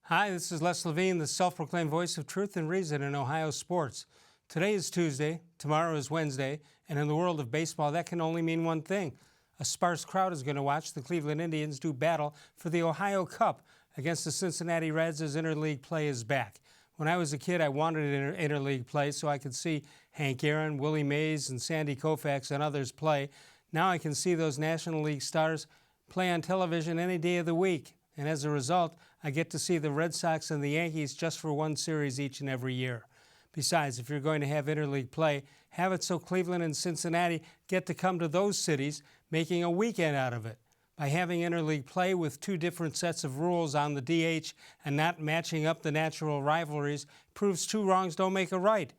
Hi, this is Les-Levine, the self-proclaimed voice of truth and reason in Ohio sports. Today is Tuesday, tomorrow is Wednesday, and in the world of baseball, that can only mean one thing. A sparse crowd is going to watch the Cleveland Indians do battle for the Ohio Cup against the Cincinnati Reds as interleague play is back. When I was a kid, I wanted interleague play so I could see Hank Aaron, Willie Mays, and Sandy Koufax and others play. Now I can see those National League stars play on television any day of the week. And as a result, I get to see the Red Sox and the Yankees just for one series each and every year. Besides, if you're going to have interleague play, have it so Cleveland and Cincinnati get to come to those cities, making a weekend out of it. By having interleague play with two different sets of rules on the DH and not matching up the natural rivalries proves two wrongs don't make a right.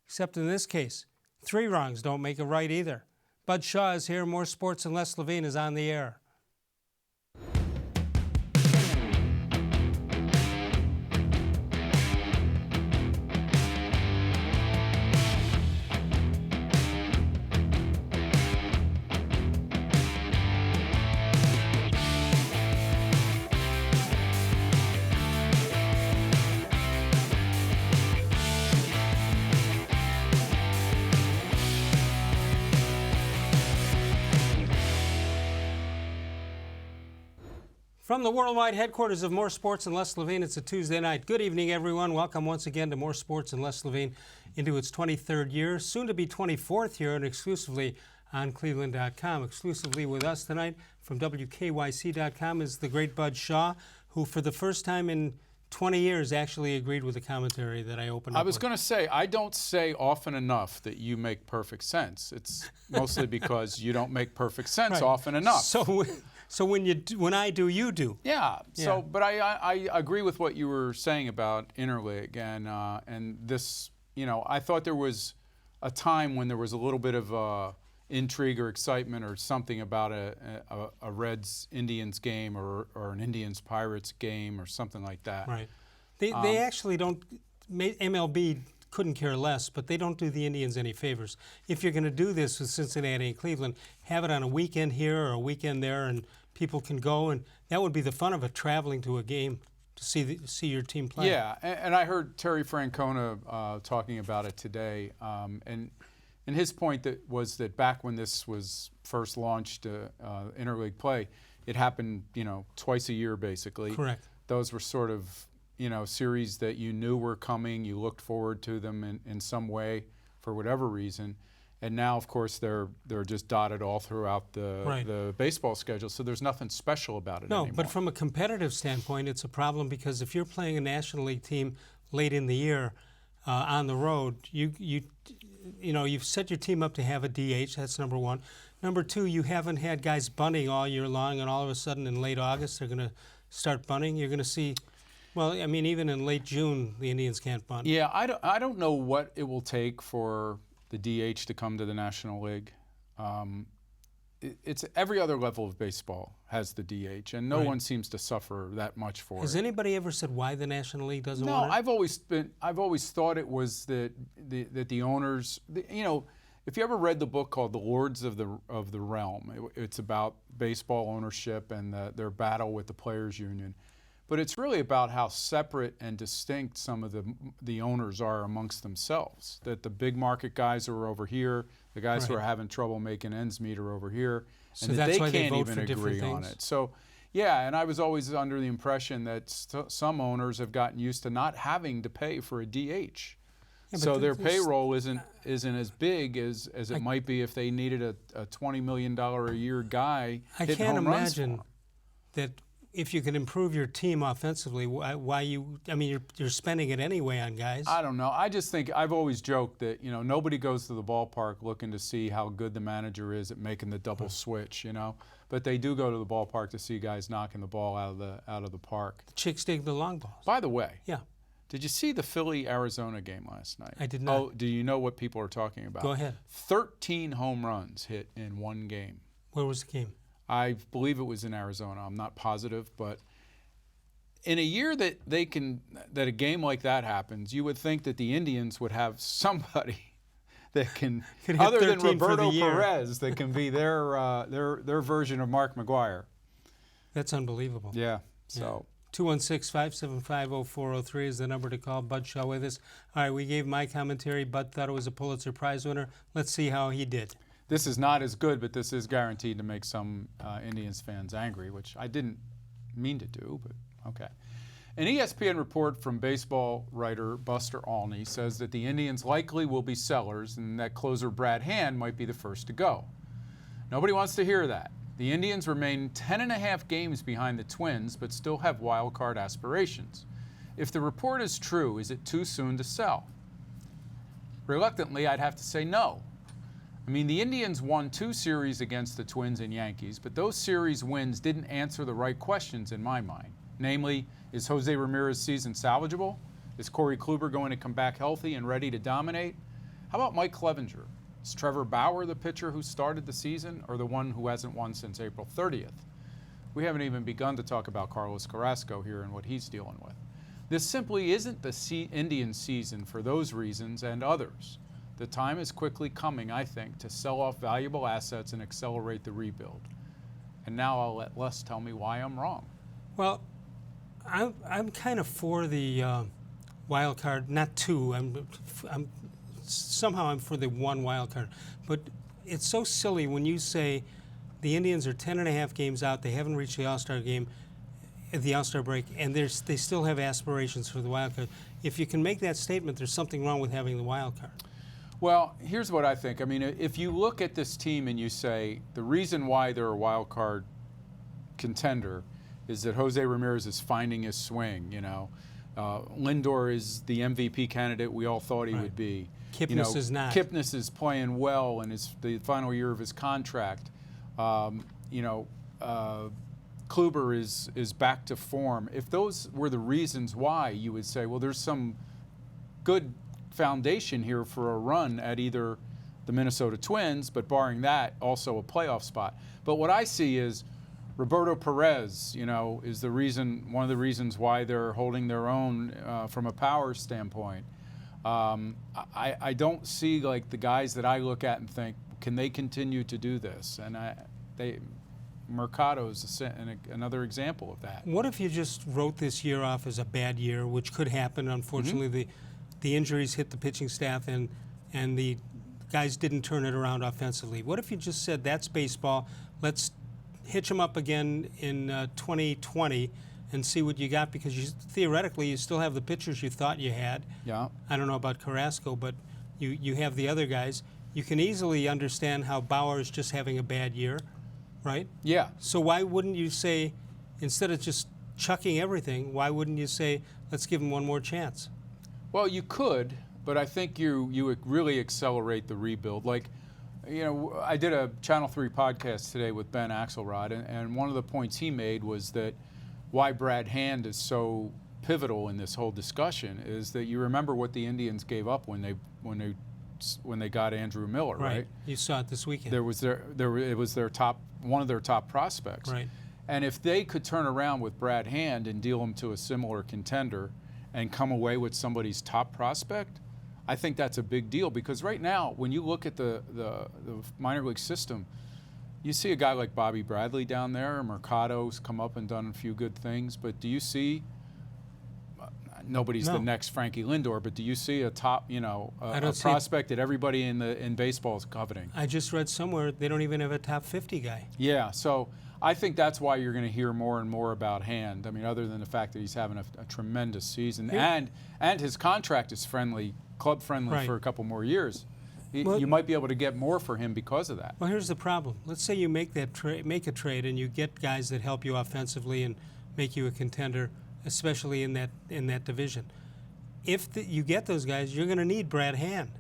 Except in this case, three wrongs don't make a right either. Bud Shaw is here. More Sports and Les-Levine is on the air. From the worldwide headquarters of More Sports and Les-Levine, it's a Tuesday night. Good evening, everyone. Welcome once again to More Sports and Les-Levine into its 23rd year, soon to be 24th year, and exclusively on cleveland.com. Exclusively with us tonight from WKYC.com is the great Bud Shaw, who for the first time in 20 years actually agreed with the commentary that I opened up I was going to say, I don't say often enough that you make perfect sense. It's mostly because you don't make perfect sense often enough. So when I do, you do. Yeah. So, but I agree with what you were saying about Interleague and this. You know, I thought there was a time when there was a little bit of intrigue or excitement or something about a Reds Indians game or an Indians Pirates game or something like that. Right. They actually don't. MLB couldn't care less, but they don't do the Indians any favors. If you're going to do this with Cincinnati and Cleveland, have it on a weekend here or a weekend there, and people can go, and that would be the fun of it, traveling to a game to see your team play. Yeah, and I heard Terry Francona talking about it today, and his point was that back when this was first launched, interleague play, it happened, twice a year basically. Correct. Those were sort of series that you knew were coming, you looked forward to them in some way for whatever reason. And now, of course, they're just dotted all throughout the baseball schedule, so there's nothing special about it anymore. No, but from a competitive standpoint, it's a problem because if you're playing a National League team late in the year on the road, you've set your team up to have a DH. That's number one. Number two, you haven't had guys bunting all year long, and all of a sudden in late August they're going to start bunting. You're going to see. Well, I mean, even in late June, the Indians can't bunt. Yeah, I don't know what it will take for the DH to come to the National League. It's every other level of baseball has the DH, and no one seems to suffer that much for it. Has anybody ever said why the National League doesn't want it? No, I've always thought it was that the owners, if you ever read the book called The Lords of the Realm, it's about baseball ownership and their battle with the players' union. But it's really about how separate and distinct some of the owners are amongst themselves. That the big market guys are over here, the guys who are having trouble making ends meet are over here, so and that's they why can't they vote even for agree on it. So, yeah, and I was always under the impression that some owners have gotten used to not having to pay for a DH. Yeah, so their payroll isn't as big as it might be if they needed a $20 million a year guy. I can't imagine that. If you can improve your team offensively, you're spending it anyway on guys. I don't know. I just think I've always joked that nobody goes to the ballpark looking to see how good the manager is at making the double switch, but they do go to the ballpark to see guys knocking the ball out of the park. The chicks dig the long balls. By the way, yeah. Did you see the Philly-Arizona game last night? I did not. Oh, do you know what people are talking about? Go ahead. 13 home runs hit in one game. Where was the game? I believe it was in Arizona. I'm not positive, but in a year that a game like that happens, you would think that the Indians would have somebody that can other than Roberto Perez, that can be their version of Mark McGwire. That's unbelievable. Yeah. So 216-575-0403 is the number to call. Bud Shaw with us. All right, we gave my commentary. Bud thought it was a Pulitzer Prize winner. Let's see how he did. This is not as good, but this is guaranteed to make some Indians fans angry, which I didn't mean to do, but okay. An ESPN report from baseball writer Buster Olney says that the Indians likely will be sellers and that closer Brad Hand might be the first to go. Nobody wants to hear that. The Indians remain 10.5 games behind the Twins, but still have wild card aspirations. If the report is true, is it too soon to sell? Reluctantly, I'd have to say no. I mean, the Indians won 2 series against the Twins and Yankees, but those series wins didn't answer the right questions in my mind. Namely, is Jose Ramirez's season salvageable? Is Corey Kluber going to come back healthy and ready to dominate? How about Mike Clevenger? Is Trevor-Bauer the pitcher who started the season or the one who hasn't won since April 30th? We haven't even begun to talk about Carlos Carrasco here and what he's dealing with. This simply isn't the Indian season for those reasons and others. The time is quickly coming, I think, to sell off valuable assets and accelerate the rebuild. And now I'll let Les tell me why I'm wrong. Well, I'm kind of for the wild card, not 2. I'm for the 1 wild card. But it's so silly when you say the Indians are 10.5 games out. They haven't reached the All-Star game, the All-Star break, and they still have aspirations for the wild card. If you can make that statement, there's something wrong with having the wild card. Well, here's what I think. I mean, if you look at this team and you say the reason why they're a wild card contender is that Jose Ramirez is finding his swing, you know. Lindor is the MVP candidate we all thought he would be. Kipnis is not. Kipnis is playing well in the final year of his contract. Kluber is back to form. If those were the reasons why, you would say, well, there's some good foundation here for a run at either the Minnesota Twins, but barring that, also a playoff spot. But what I see is Roberto Perez, you know, is one of the reasons why they're holding their own from a power standpoint. I don't see like the guys that I look at and think, can they continue to do this? And Mercado is another example of that. What if you just wrote this year off as a bad year, which could happen? Unfortunately, the injuries hit the pitching staff and the guys didn't turn it around offensively. What if you just said that's baseball? Let's hitch them up again in 2020 and see what you got, because theoretically you still have the pitchers you thought you had. Yeah. I don't know about Carrasco, but you have the other guys. You can easily understand how Bauer is just having a bad year, right? Yeah. So why wouldn't you say, instead of just chucking everything, why wouldn't you say, let's give him one more chance? Well, you could, but I think you would really accelerate the rebuild. Like, you know, I did a Channel 3 podcast today with Ben Axelrod, and one of the points he made was that why Brad Hand is so pivotal in this whole discussion is that you remember what the Indians gave up when they got Andrew Miller, right? You saw it this weekend. It was one of their top prospects. Right. And if they could turn around with Brad Hand and deal him to a similar contender and come away with somebody's top prospect, I think that's a big deal, because right now, when you look at the minor league system, you see a guy like Bobby Bradley down there. Mercado's come up and done a few good things, but do you see? Nobody's the next Frankie Lindor, but do you see a top, a prospect that everybody in baseball is coveting? I just read somewhere they don't even have a top 50 guy. Yeah, so I think that's why you're going to hear more and more about Hand. I mean, other than the fact that he's having a tremendous season, and his contract is club friendly for a couple more years. You might be able to get more for him because of that. Well, here's the problem. Let's say you make a trade and you get guys that help you offensively and make you a contender, especially in that division. If you get those guys, you're going to need Brad Hand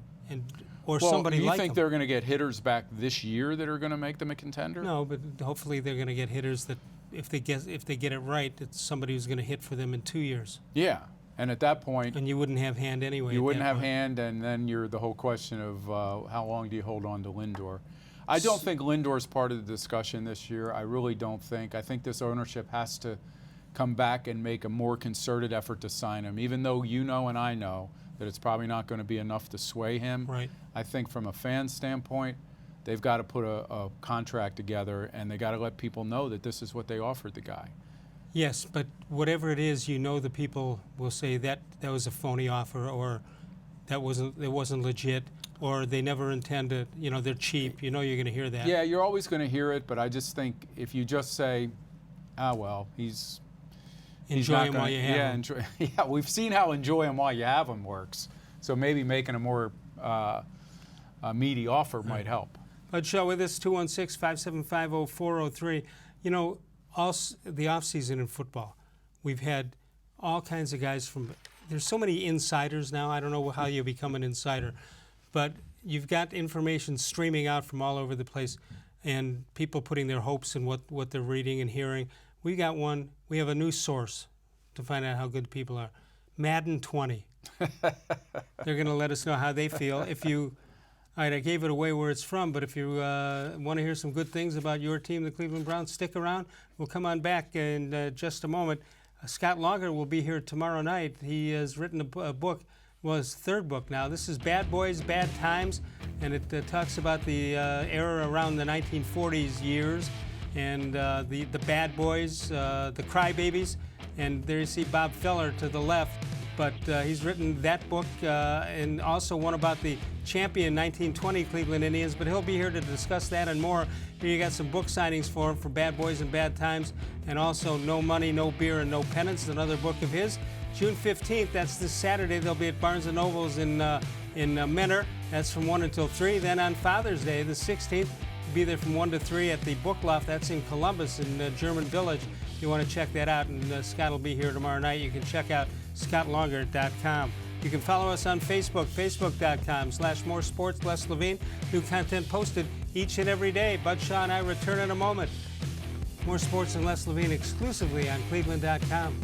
or somebody like him. You think they're going to get hitters back this year that are going to make them a contender? No, but hopefully they're going to get hitters that, if they get it right, it's somebody who's going to hit for them in 2 years. Yeah. And at that point, and you wouldn't have Hand anyway. You wouldn't have Hand, and then the whole question of how long do you hold on to Lindor? I don't think Lindor's part of the discussion this year. I really don't think. I think this ownership has to come back and make a more concerted effort to sign him, even though you know and I know that it's probably not going to be enough to sway him. Right. I think from a fan standpoint, they've got to put a contract together, and they got to let people know that this is what they offered the guy. Yes, but whatever it is, the people will say that was a phony offer, or it wasn't legit, or they never intended. They're cheap. You're going to hear that. Yeah, you're always going to hear it, but I just think if you just say, well, enjoy him while you have him. Yeah, we've seen how enjoy him while you have him works. So maybe making a more meaty offer might help. Bud Shaw with us, 216-575-0403. The offseason in football, we've had all kinds of guys there's so many insiders now. I don't know how you become an insider, but you've got information streaming out from all over the place and people putting their hopes in what they're reading and hearing. We have a new source to find out how good people are. Madden 20. They're going to let us know how they feel. All right, I gave it away where it's from, but if you want to hear some good things about your team, the Cleveland Browns, stick around. We'll come on back in just a moment. Scott Longer will be here tomorrow night. He has written a book, his third book now. This is Bad Boys, Bad Times, and it talks about the era around the 1940s years and the bad boys, the crybabies. And there you see Bob Feller to the left. But he's written that book and also one about the champion 1920 Cleveland Indians. But he'll be here to discuss that and more. Here you got some book signings for him for Bad Boys and Bad Times, and also No Money, No Beer, and No Penance, another book of his. June 15th, that's this Saturday, they'll be at Barnes & Noble's in Menor. That's from 1 until 3. Then on Father's Day, the 16th, be there from 1 to 3 at the Book Loft. That's in Columbus in German Village. You want to check that out, and Scott will be here tomorrow night. You can check out scottlonger.com. You can follow us on Facebook, facebook.com/more-sports-and-les-levine. New content posted each and every day. Bud Shaw and I return in a moment. More Sports and Les Levine exclusively on cleveland.com.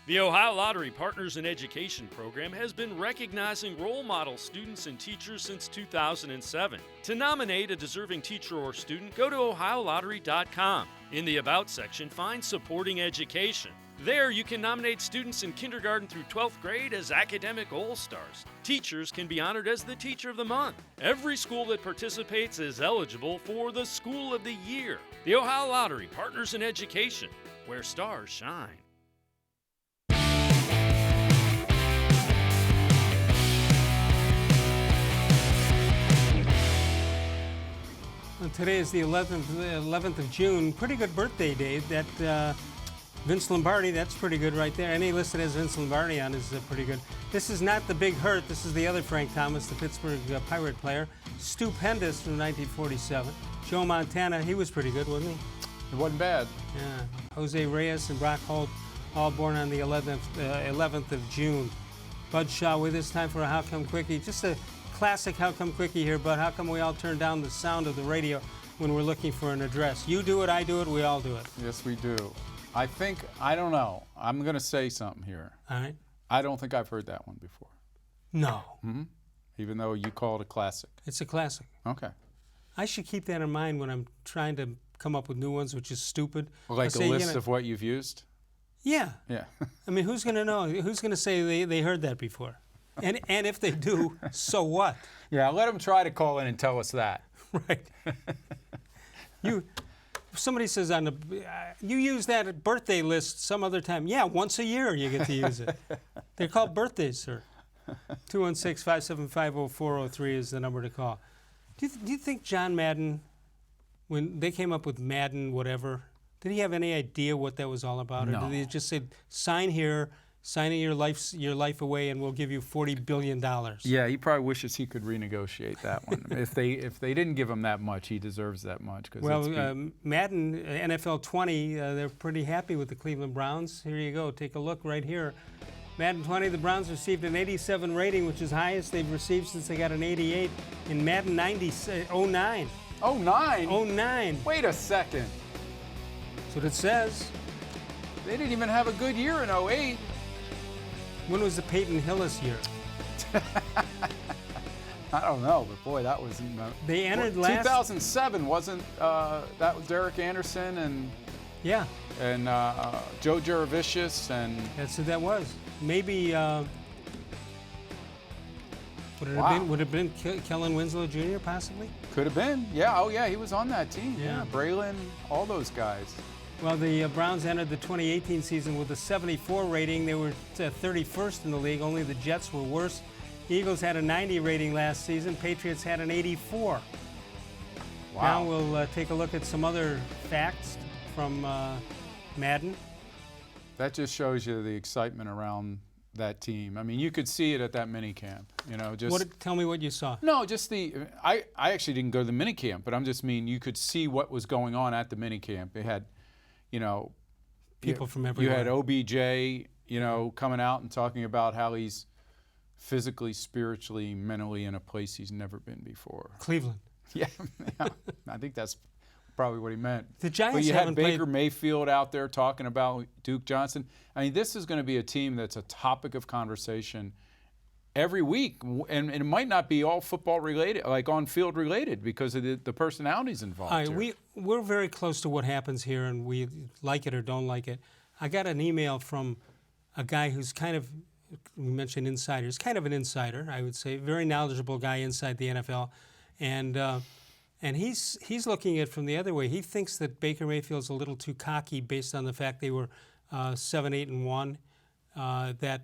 The Ohio Lottery Partners in Education program has been recognizing role model students and teachers since 2007. To nominate a deserving teacher or student, go to ohiolottery.com. In the About section, find Supporting Education. There, you can nominate students in kindergarten through 12th grade as academic all-stars. Teachers can be honored as the Teacher of the Month. Every school that participates is eligible for the School of the Year. The Ohio Lottery Partners in Education, where stars shine. Today is the 11th of June. Pretty good birthday day. That Vince Lombardi, that's pretty good right there. Any listed as Vince Lombardi on is pretty good. This is not the Big Hurt. This is the other Frank Thomas, the Pittsburgh Pirate player. Stupendous from 1947. Joe Montana, he was pretty good, wasn't he? It wasn't bad. Yeah. Jose Reyes and Brock Holt, all born on the 11th of June. Bud Shaw with us. Time for a How Come Quickie. Just a classic How Come Quickie here, Bud. How come we all turn down the sound of the radio when we're looking for an address? You do it, I do it, we all do it. Yes, we do. I don't know. I'm going to say something here. All right. I don't think I've heard that one before. No. Mm-hmm. Even though you call it a classic. It's a classic. Okay. I should keep that in mind when I'm trying to come up with new ones, which is stupid. Like a list of what you've used? Yeah. Yeah. I mean, who's going to know? Who's going to say they heard that before? And if they do, so what? Yeah, let them try to call in and tell us that. Right. Somebody says you use that birthday list some other time. Yeah, once a year you get to use it. They're called birthdays, sir. 216-575-0403 is the number to call. Do you think John Madden when they came up with Madden, whatever, did he have any idea what that was all about? No. Or did he just say, sign here, signing your life away, and we'll give you $40 billion? Yeah, he probably wishes he could renegotiate that one. if they didn't give him that much, he deserves that much. Well, Madden, NFL 20, they're pretty happy with the Cleveland Browns. Here you go. Take a look right here. Madden 20, the Browns received an 87 rating, which is the highest they've received since they got an 88 in Madden 09. 09? 09. Wait a second. That's what it says. They didn't even have a good year in 08. When was the Peyton Hillis year? I don't know, but boy, that was... They entered last... 2007, wasn't that was Derek Anderson and... Yeah. And Joe Juravicius and... That's who that was. Maybe... would it have been Kellen Winslow Jr. possibly? Could have been. Yeah. Oh, yeah. He was on that team. Yeah. Braylon, all those guys. Well, the Browns entered the 2018 season with a 74 rating. They were 31st in the league. Only the Jets were worse. Eagles had a 90 rating last season. Patriots had an 84. Wow. Now we'll take a look at some other facts from Madden. That just shows you the excitement around that team. I mean, you could see it at that mini camp. You know, just tell me what you saw. No, just I actually didn't go to the mini camp, but I'm just mean you could see what was going on at the mini camp. They had, you know, people from everywhere. You had OBJ, you know, coming out and talking about how he's physically, spiritually, mentally in a place he's never been before. Cleveland. Yeah, I think that's probably what he meant. The Giants but you haven't had Baker played... Mayfield out there talking about Duke Johnson. I mean, this is going to be a team that's a topic of conversation every week, and it might not be all football related, like on-field related, because of the personalities involved. All right, we're very close to what happens here, and we like it or don't like it. I got an email from a guy who's kind of, we mentioned insiders, kind of an insider, I would say, very knowledgeable guy inside the NFL, and he's looking at it from the other way. He thinks that Baker Mayfield's a little too cocky based on the fact they were 7-8-1, that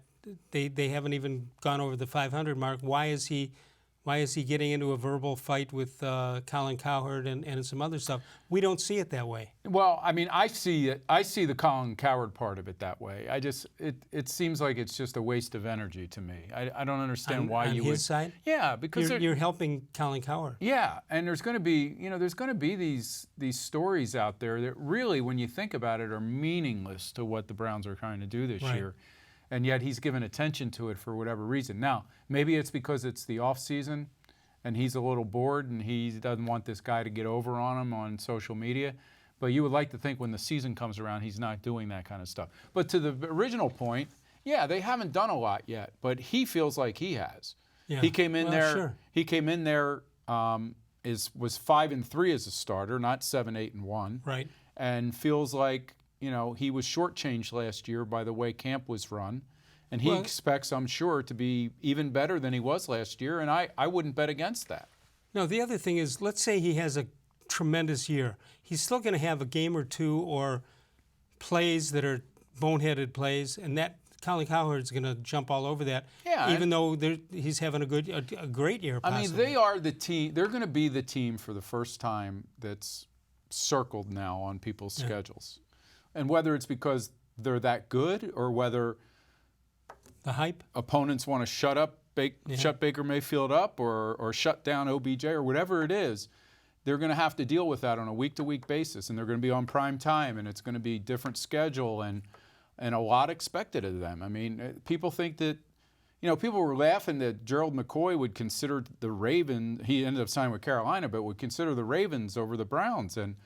they haven't even gone over the 500 mark. Why is he getting into a verbal fight with Colin Cowherd and some other stuff? We don't see it that way. Well, I mean, I see the Colin Cowherd part of it that way. It seems like it's just a waste of energy to me. I don't understand why you would. On his side? Yeah, because you're helping Colin Cowherd. Yeah, and there's going to be these stories out there that really, when you think about it, are meaningless to what the Browns are trying to do this year. And yet he's given attention to it for whatever reason. Now, maybe it's because it's the off season and he's a little bored and he doesn't want this guy to get over on him on social media. But you would like to think when the season comes around, he's not doing that kind of stuff. But to the original point, yeah, they haven't done a lot yet, but he feels like he has. Yeah. He came in there. Sure. He came in there was 5-3 as a starter, not 7-8-1. Right. And feels like, you know, he was shortchanged last year by the way camp was run. And he expects, I'm sure, to be even better than he was last year, and I wouldn't bet against that. No, the other thing is, let's say he has a tremendous year. He's still going to have a game or two or plays that are boneheaded plays, and that Colin Cowherd's going to jump all over that, even though he's having a great year, possibly. I mean, they are the team. They're going to be the team for the first time that's circled now on people's schedules. And whether it's because they're that good or whether the hype opponents want to shut Baker Mayfield up or shut down OBJ or whatever it is, they're going to have to deal with that on a week-to-week basis, and they're going to be on prime time, and it's going to be different schedule and a lot expected of them. I mean, people think that, you know, people were laughing that Gerald McCoy would consider the Ravens, he ended up signing with Carolina, but would consider the Ravens over the Browns. And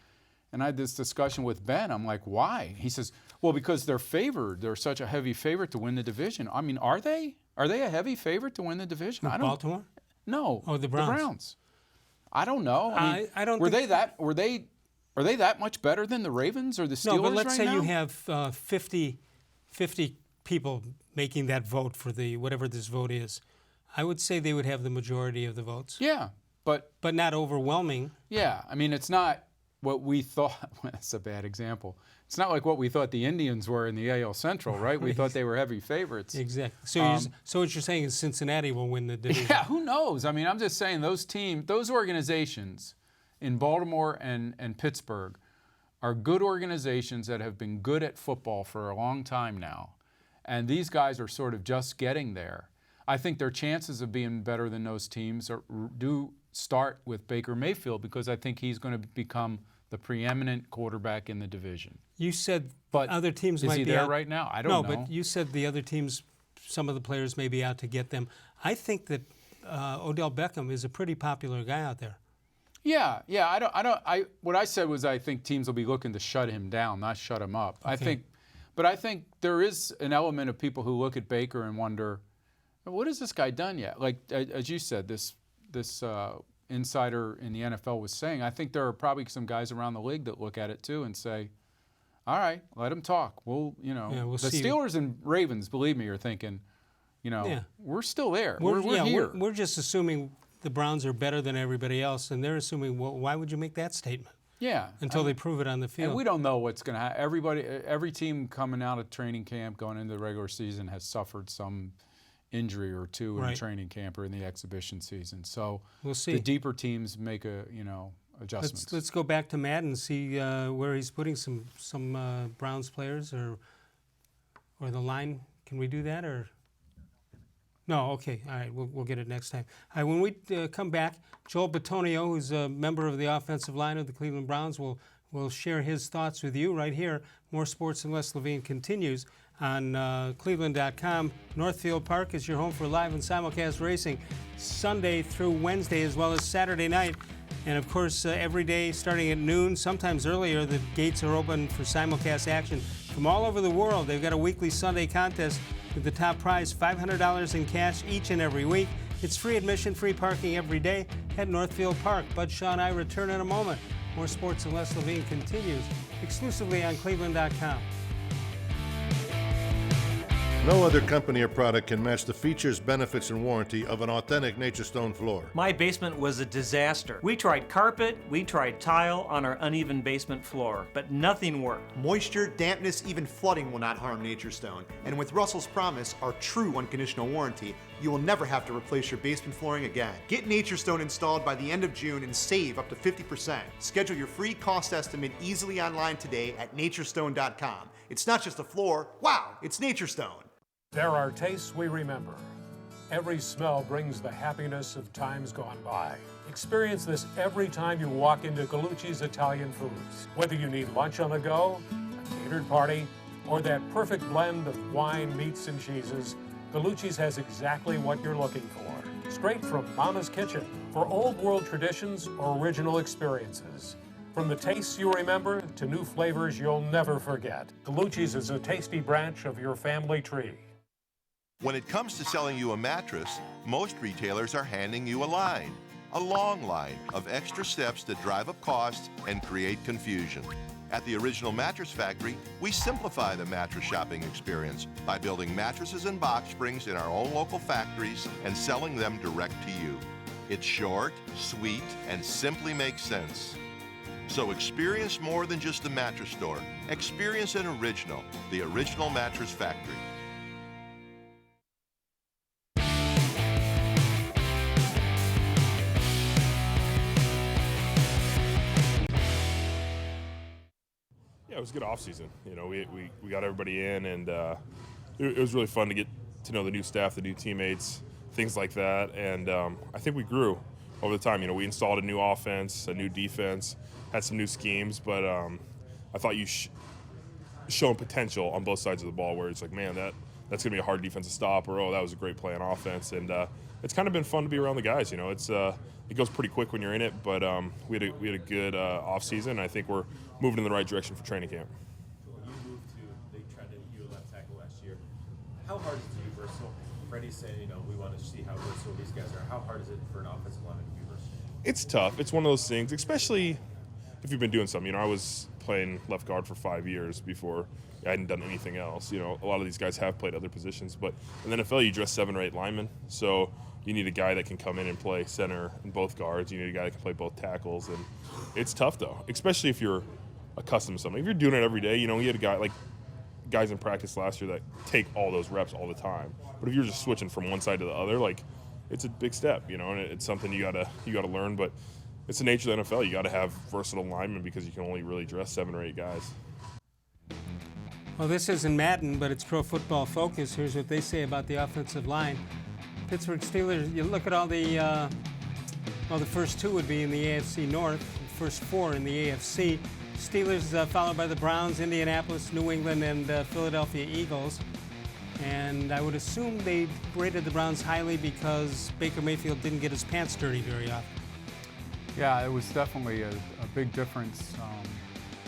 I had this discussion with Ben. I'm like, why? He says, well, because they're favored. They're such a heavy favorite to win the division. I mean, are they? Are they a heavy favorite to win the division? Baltimore? No. Oh, the Browns. The Browns. I don't know. I mean, I don't. Are they that much better than the Ravens or the Steelers? No, but let's say now? you have 50 people making that vote for whatever this vote is. I would say they would have the majority of the votes. Yeah, but not overwhelming. Yeah, I mean, it's not what we thought. That's a bad example. It's not like what we thought the Indians were in the AL Central, right? We thought they were heavy favorites. Exactly. So what you're saying is Cincinnati will win the division. Yeah, who knows? I mean, I'm just saying those organizations in Baltimore and Pittsburgh are good organizations that have been good at football for a long time now. And these guys are sort of just getting there. I think their chances of being better than those teams do start with Baker Mayfield, because I think he's going to become the preeminent quarterback in the division. You said But other teams is might he be there out. right now? I don't know. No, but you said the other teams, some of the players may be out to get them. I think that Odell Beckham is a pretty popular guy out there. Yeah. What I said was I think teams will be looking to shut him down, not shut him up. Okay. I think there is an element of people who look at Baker and wonder, what has this guy done yet? Like, as you said, this insider in the NFL was saying, I think there are probably some guys around the league that look at it too and say, all right, let him talk. We'll the see. Steelers and Ravens, believe me, are thinking, we're still there. We're here. We're just assuming the Browns are better than everybody else, and they're assuming, well, why would you make that statement? Yeah. Until they prove it on the field. And we don't know what's going to happen. Every team coming out of training camp, going into the regular season, has suffered some injury or two in training camp or in the exhibition season. So we'll see. The deeper teams make adjustments. Let's go back to Madden and see where he's putting some Browns players or the line. Can we do that or? No, okay, all right, we'll get it next time. All right, when we come back, Joel-Bitonio, who's a member of the offensive line of the Cleveland Browns, will share his thoughts with you right here. More Sports and Les-Levine continues on cleveland.com. Northfield Park is your home for live and simulcast racing Sunday through Wednesday as well as Saturday night. And of course, every day starting at noon, sometimes earlier, the gates are open for simulcast action from all over the world. They've got a weekly Sunday contest with the top prize, $500 in cash each and every week. It's free admission, free parking every day at Northfield Park. Bud Shaw and I return in a moment. More Sports and Les-Levine continues exclusively on cleveland.com. No other company or product can match the features, benefits, and warranty of an authentic Nature Stone floor. My basement was a disaster. We tried carpet, we tried tile on our uneven basement floor, but nothing worked. Moisture, dampness, even flooding will not harm Nature Stone. And with Russell's Promise, our true unconditional warranty, you will never have to replace your basement flooring again. Get Nature Stone installed by the end of June and save up to 50%. Schedule your free cost estimate easily online today at naturestone.com. It's not just a floor, wow, it's Nature Stone. There are tastes we remember. Every smell brings the happiness of times gone by. Experience this every time you walk into Gallucci's Italian Foods. Whether you need lunch on the go, a catered party, or that perfect blend of wine, meats, and cheeses, Gallucci's has exactly what you're looking for. Straight from Mama's Kitchen for old world traditions or original experiences. From the tastes you remember to new flavors you'll never forget. Gallucci's is a tasty branch of your family tree. When it comes to selling you a mattress, most retailers are handing you a long line of extra steps that drive up costs and create confusion. At the Original Mattress Factory, we simplify the mattress shopping experience by building mattresses and box springs in our own local factories and selling them direct to you. It's short, sweet, and simply makes sense. So experience more than just a mattress store. Experience an original, the Original Mattress Factory. Yeah, it was a good off season. We got everybody in, and it was really fun to get to know the new staff, the new teammates, things like that. And I think we grew over the time. We installed a new offense, a new defense, had some new schemes, but I thought you showing potential on both sides of the ball, where it's like, man, that's gonna be a hard defense to stop, or that was a great play on offense. And it's kind of been fun to be around the guys. It goes pretty quick when you're in it, but we had a good off season. I think we're moving in the right direction for training camp. You moved to, they tried to you left tackle last year. How hard is it to be versatile? Freddie's saying, we want to see how versatile these guys are. How hard is it for an offensive lineman to be versatile? It's tough. It's one of those things, especially if you've been doing something. I was playing left guard for 5 years before I hadn't done anything else. A lot of these guys have played other positions, but in the NFL, you dress 7 or 8 linemen. So you need a guy that can come in and play center and both guards. You need a guy that can play both tackles. And it's tough, though, especially if you're accustomed to something. If you're doing it every day, you had a guy like guys in practice last year that take all those reps all the time. But if you're just switching from one side to the other, it's a big step, and it's something you gotta learn. But it's the nature of the NFL. You got to have versatile linemen because you can only really dress 7 or 8 guys. Well, this isn't Madden, but it's Pro Football Focus. Here's what they say about the offensive line. Pittsburgh Steelers, you look at all the first 2 would be in the AFC North, the first 4 in the AFC. Steelers followed by the Browns, Indianapolis, New England, and Philadelphia Eagles. And I would assume they rated the Browns highly because Baker Mayfield didn't get his pants dirty very often. Yeah, it was definitely a big difference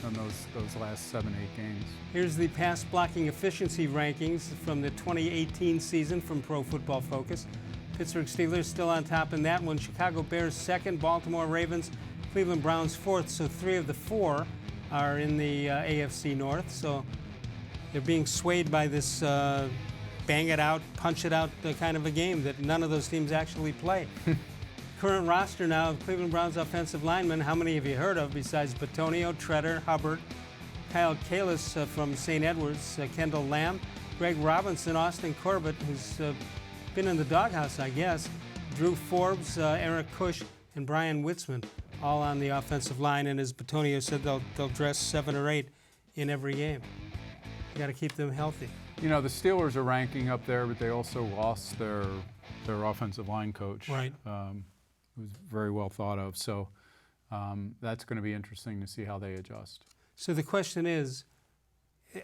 in those last 7-8 games. Here's the pass blocking efficiency rankings from the 2018 season from Pro Football Focus. Pittsburgh Steelers still on top in that one. Chicago Bears second, Baltimore Ravens, Cleveland Browns fourth. So 3 of the 4 are in the AFC North. So they're being swayed by this bang it out, punch it out kind of a game that none of those teams actually play. Current roster now of Cleveland Browns offensive linemen, how many have you heard of besides Bitonio, Tretter, Hubbard, Kyle Kalis from St. Edwards, Kendall Lamb, Greg Robinson, Austin Corbett, who's been in the doghouse, I guess, Drew Forbes, Eric Cush, and Brian Witzman, all on the offensive line. And as Bitonio said, they'll dress 7 or 8 in every game. You got to keep them healthy. You know, the Steelers are ranking up there, but they also lost their offensive line coach. Right. Who's very well thought of. So that's going to be interesting to see how they adjust. So the question is,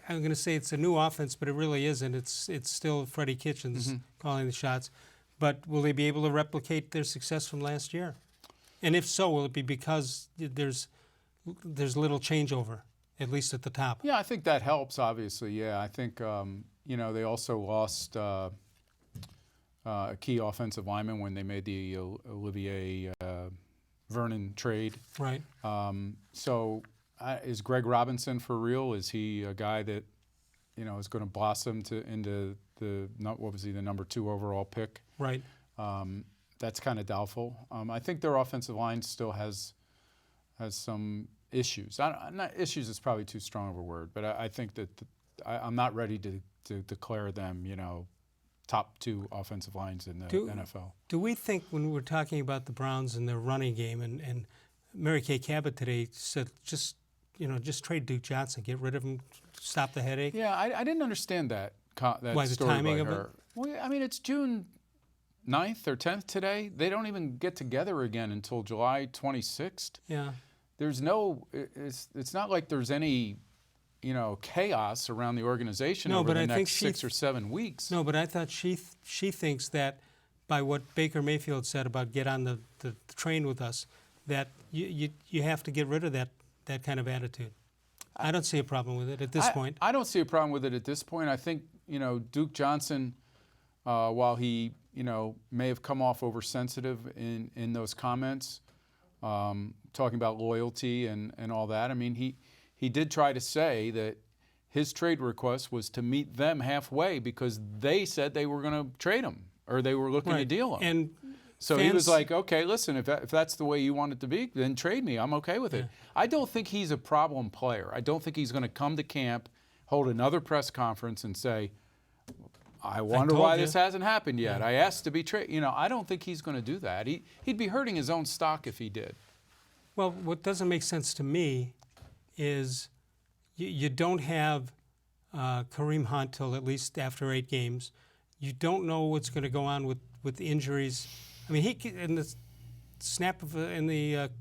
I'm going to say it's a new offense, but it really isn't. It's still freddie-kitchens calling the shots. But will they be able to replicate their success from last year? And if so, will it be because there's little changeover, at least at the top? Yeah, I think that helps, obviously. Yeah, I think, they also lost a key offensive lineman when they made the Olivier Vernon trade. Right. So is Greg Robinson for real? Is he a guy that, is going to blossom into the number 2 overall pick? Right. That's kind of doubtful. I think their offensive line still has some issues. Issues is probably too strong of a word, but I think that I'm not ready to declare them, top 2 offensive lines in the NFL. Do we think when we're talking about the Browns and their running game, and Mary Kay Cabot today said just trade Duke Johnson, get rid of him, stop the headache? Yeah, I didn't understand that Why, the story timing by of her. it? Well, I mean, it's June 9th or 10th today. They don't even get together again until July 26th. Yeah. There's it's not like there's any chaos around the organization over the next 6 or 7 weeks. No, but I thought she thinks that by what Baker Mayfield said about get on the train with us, that you have to get rid of that kind of attitude. I don't see a problem with it at this point. I don't see a problem with it at this point. I think, Duke Johnson, while he, may have come off oversensitive in those comments, talking about loyalty and all that, I mean, he did try to say that his trade request was to meet them halfway because they said they were going to trade him or they were looking to deal him. And so he was like, okay, listen, if that's the way you want it to be, then trade me. I'm okay with it. I don't think he's a problem player. I don't think he's going to come to camp, hold another press conference and say, I wonder why this hasn't happened yet. I asked to be traded. I don't think he's going to do that. He'd be hurting his own stock if he did. Well, what doesn't make sense to me is you don't have Kareem Hunt till at least after 8 games. You don't know what's going to go on with injuries. I mean, he could, in the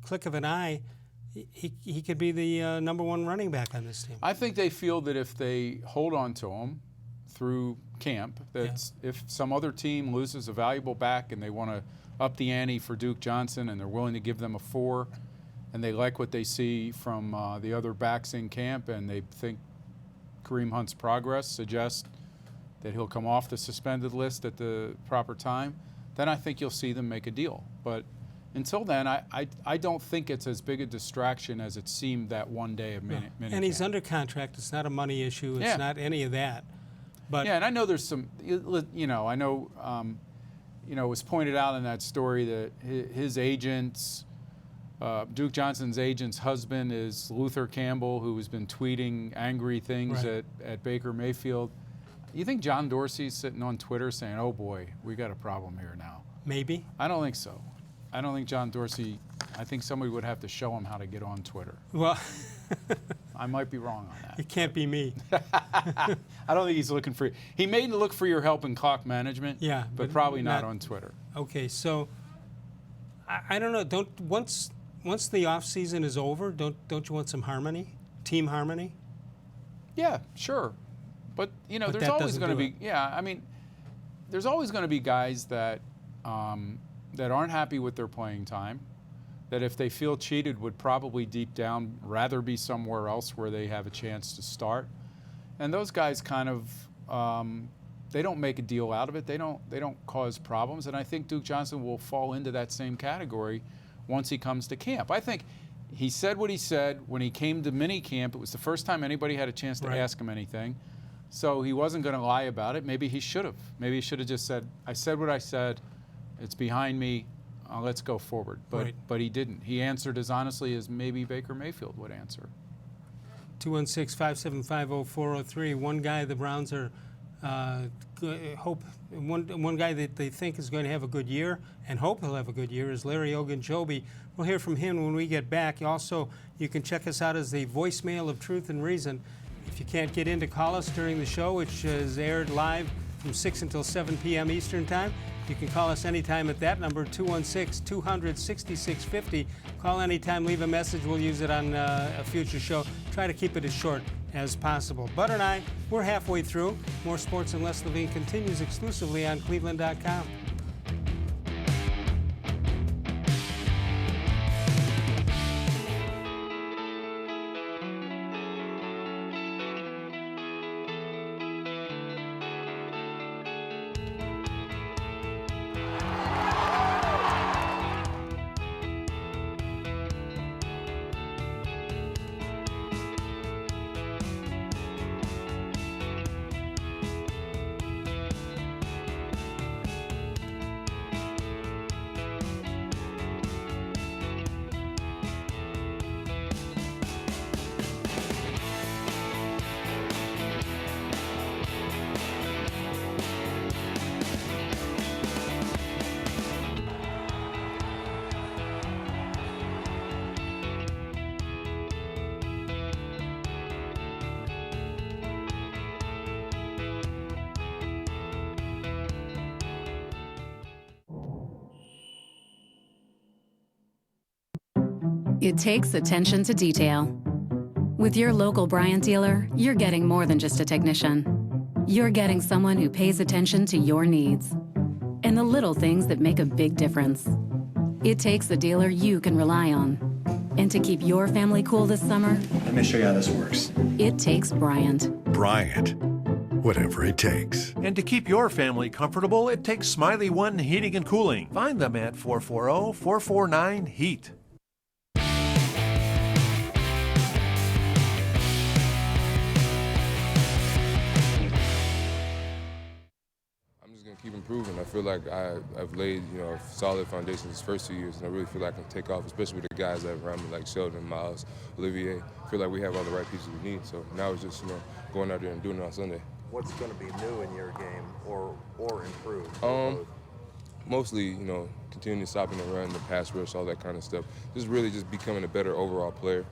click of an eye, he could be the number 1 running back on this team. I think they feel that if they hold on to him through camp, that if some other team loses a valuable back and they want to up the ante for Duke Johnson and they're willing to give them a 4, and they like what they see from the other backs in camp, and they think Kareem Hunt's progress suggests that he'll come off the suspended list at the proper time, then I think you'll see them make a deal. But until then, I don't think it's as big a distraction as it seemed that one day of minute. And he's under contract. It's not a money issue. It's not any of that. But and I know there's some, I know, it was pointed out in that story that his agents, Duke Johnson's agent's husband is Luther Campbell, who has been tweeting angry things at Baker Mayfield. You think john-dorsey's sitting on Twitter saying, oh boy, we got a problem here now? Maybe. I don't think so. I don't think John Dorsey I think somebody would have to show him how to get on Twitter. Well, I might be wrong on that. it can't be me. I don't think he's looking for you. He may look for your help in clock management, Yeah, but probably not on Twitter. Okay, so I don't know. Once the off season is over, don't you want some harmony, team harmony? Yeah, sure. But, you know, But there's that always doesn't going to do be, yeah, I mean, there's always going to be guys that that aren't happy with their playing time, that if they feel cheated would probably deep down rather be somewhere else where they have a chance to start. And those guys kind of, they don't make a deal out of it. They don't cause problems. And I think Duke Johnson will fall into that same category once he comes to camp. I think he said what he said when he came to mini camp. It was the first time anybody had a chance to ask him anything. So he wasn't going to lie about it. Maybe he should have. Maybe he should have just said, I said what I said. It's behind me. Let's go forward. But he didn't. He answered as honestly as maybe Baker Mayfield would answer. 216-575-0403. One guy the Browns are one guy that they think is going to have a good year and hope he'll have a good year is Larry Ogunjobi. We'll hear from him when we get back. Also, you can check us out as the voicemail of Truth and Reason. If you can't get in to call us during the show, which is aired live from 6 until 7 p.m. Eastern Time, you can call us anytime at that number, 216-200-6650. Call anytime, leave a message. We'll use it on a future show. Try to keep it as short as possible. Bud and I, we're halfway through. More Sports and Les-levine continues exclusively on cleveland.com. It takes attention to detail. With your local Bryant dealer, you're getting more than just a technician. You're getting someone who pays attention to your needs and the little things that make a big difference. It takes a dealer you can rely on. And to keep your family cool this summer, let me show you how this works. It takes Bryant. Bryant. Whatever it takes. And to keep your family comfortable, it takes Smiley One Heating and Cooling. Find them at 440-449-HEAT. Keep improving. I feel like I've laid, a solid foundation these first 2 years, and I really feel like I can take off, especially with the guys that are around me, like Sheldon, Miles, Olivier. I feel like we have all the right pieces we need. So now it's just, going out there and doing it on Sunday. What's going to be new in your game, or improved? Mostly, continuing to stop in the run, the pass rush, all that kind of stuff. Just really just becoming a better overall player.